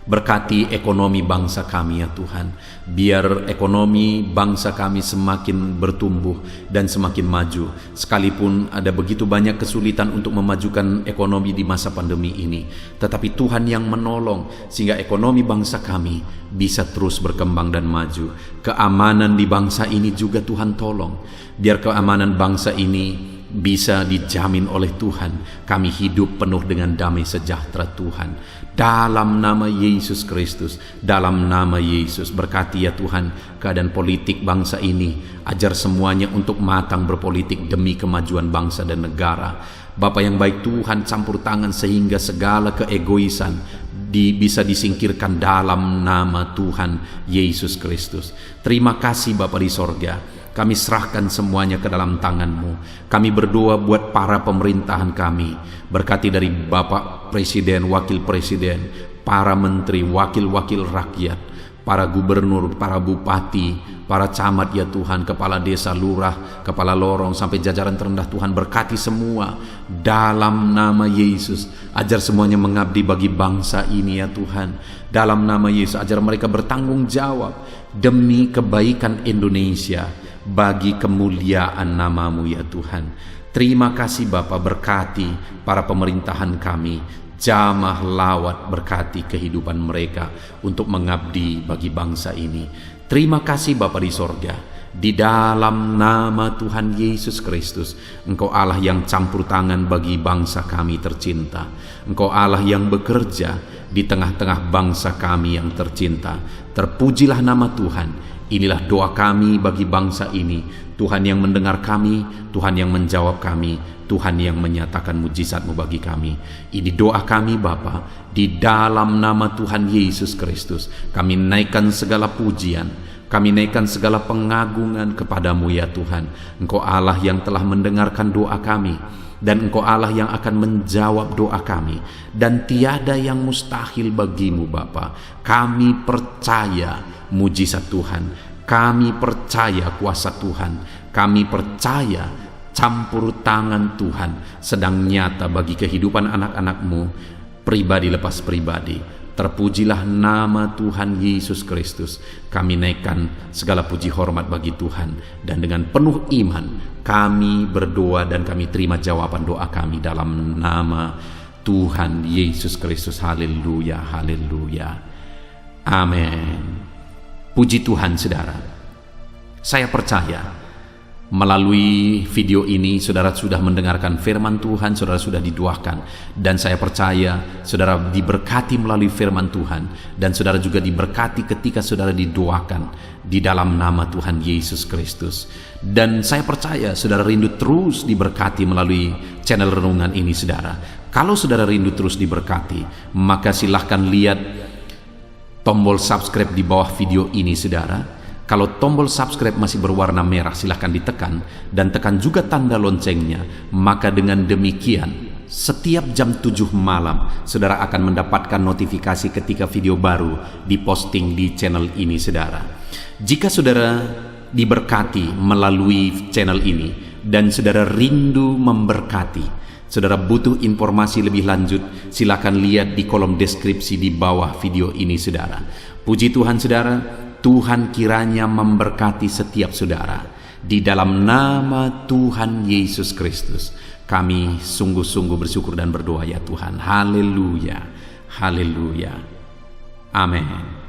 Berkati ekonomi bangsa kami ya Tuhan. Biar ekonomi bangsa kami semakin bertumbuh dan semakin maju. Sekalipun ada begitu banyak kesulitan untuk memajukan ekonomi di masa pandemi ini, tetapi Tuhan yang menolong sehingga ekonomi bangsa kami bisa terus berkembang dan maju. Keamanan di bangsa ini juga Tuhan tolong. Biar keamanan bangsa ini bisa dijamin oleh Tuhan. Kami hidup penuh dengan damai sejahtera Tuhan. Dalam nama Yesus Kristus, dalam nama Yesus, berkati ya Tuhan keadaan politik bangsa ini. Ajar semuanya untuk matang berpolitik demi kemajuan bangsa dan negara. Bapa yang baik Tuhan, campur tangan sehingga segala keegoisan bisa disingkirkan dalam nama Tuhan Yesus Kristus. Terima kasih Bapa di sorga. Kami serahkan semuanya ke dalam tangan-Mu. Kami berdoa buat para pemerintahan kami. Berkati dari Bapak Presiden, Wakil Presiden, para menteri, wakil-wakil rakyat, para gubernur, para bupati, para camat ya Tuhan, kepala desa, lurah, kepala lorong, sampai jajaran terendah Tuhan. Berkati semua dalam nama Yesus. Ajar semuanya mengabdi bagi bangsa ini ya Tuhan. Dalam nama Yesus, ajar mereka bertanggung jawab demi kebaikan Indonesia, bagi kemuliaan nama-Mu ya Tuhan. Terima kasih Bapa, berkati para pemerintahan kami, jamah lawat, berkati kehidupan mereka untuk mengabdi bagi bangsa ini. Terima kasih Bapa di sorga. Di dalam nama Tuhan Yesus Kristus, Engkau Allah yang campur tangan bagi bangsa kami tercinta. Engkau Allah yang bekerja di tengah-tengah bangsa kami yang tercinta. Terpujilah nama Tuhan. Inilah doa kami bagi bangsa ini. Tuhan yang mendengar kami, Tuhan yang menjawab kami, Tuhan yang menyatakan mujizat-Mu bagi kami. Ini doa kami Bapa, di dalam nama Tuhan Yesus Kristus. Kami naikkan segala pujian, kami naikkan segala pengagungan kepadamu ya Tuhan. Engkau Allah yang telah mendengarkan doa kami, dan Engkau Allah yang akan menjawab doa kami, dan tiada yang mustahil bagimu Bapa. Kami percaya mujizat Tuhan, kami percaya kuasa Tuhan, kami percaya campur tangan Tuhan sedang nyata bagi kehidupan anak-anak-Mu, pribadi lepas pribadi. Terpujilah nama Tuhan Yesus Kristus. Kami naikkan segala puji hormat bagi Tuhan, dan dengan penuh iman kami berdoa dan kami terima jawaban doa kami dalam nama Tuhan Yesus Kristus. Haleluya, haleluya, amin. Puji Tuhan saudara. Saya percaya melalui video ini saudara sudah mendengarkan firman Tuhan, saudara sudah didoakan, dan saya percaya saudara diberkati melalui firman Tuhan, dan saudara juga diberkati ketika saudara didoakan di dalam nama Tuhan Yesus Kristus. Dan saya percaya saudara rindu terus diberkati melalui channel renungan ini saudara. Kalau saudara rindu terus diberkati, maka silahkan lihat tombol subscribe di bawah video ini saudara. Kalau tombol subscribe masih berwarna merah, silahkan ditekan, dan tekan juga tanda loncengnya. Maka dengan demikian setiap jam 7 malam saudara akan mendapatkan notifikasi ketika video baru diposting di channel ini saudara. Jika saudara diberkati melalui channel ini dan saudara rindu memberkati, saudara butuh informasi lebih lanjut, silakan lihat di kolom deskripsi di bawah video ini saudara. Puji Tuhan saudara, Tuhan kiranya memberkati setiap saudara. Di dalam nama Tuhan Yesus Kristus, kami sungguh-sungguh bersyukur dan berdoa ya Tuhan. Haleluya, haleluya, amin.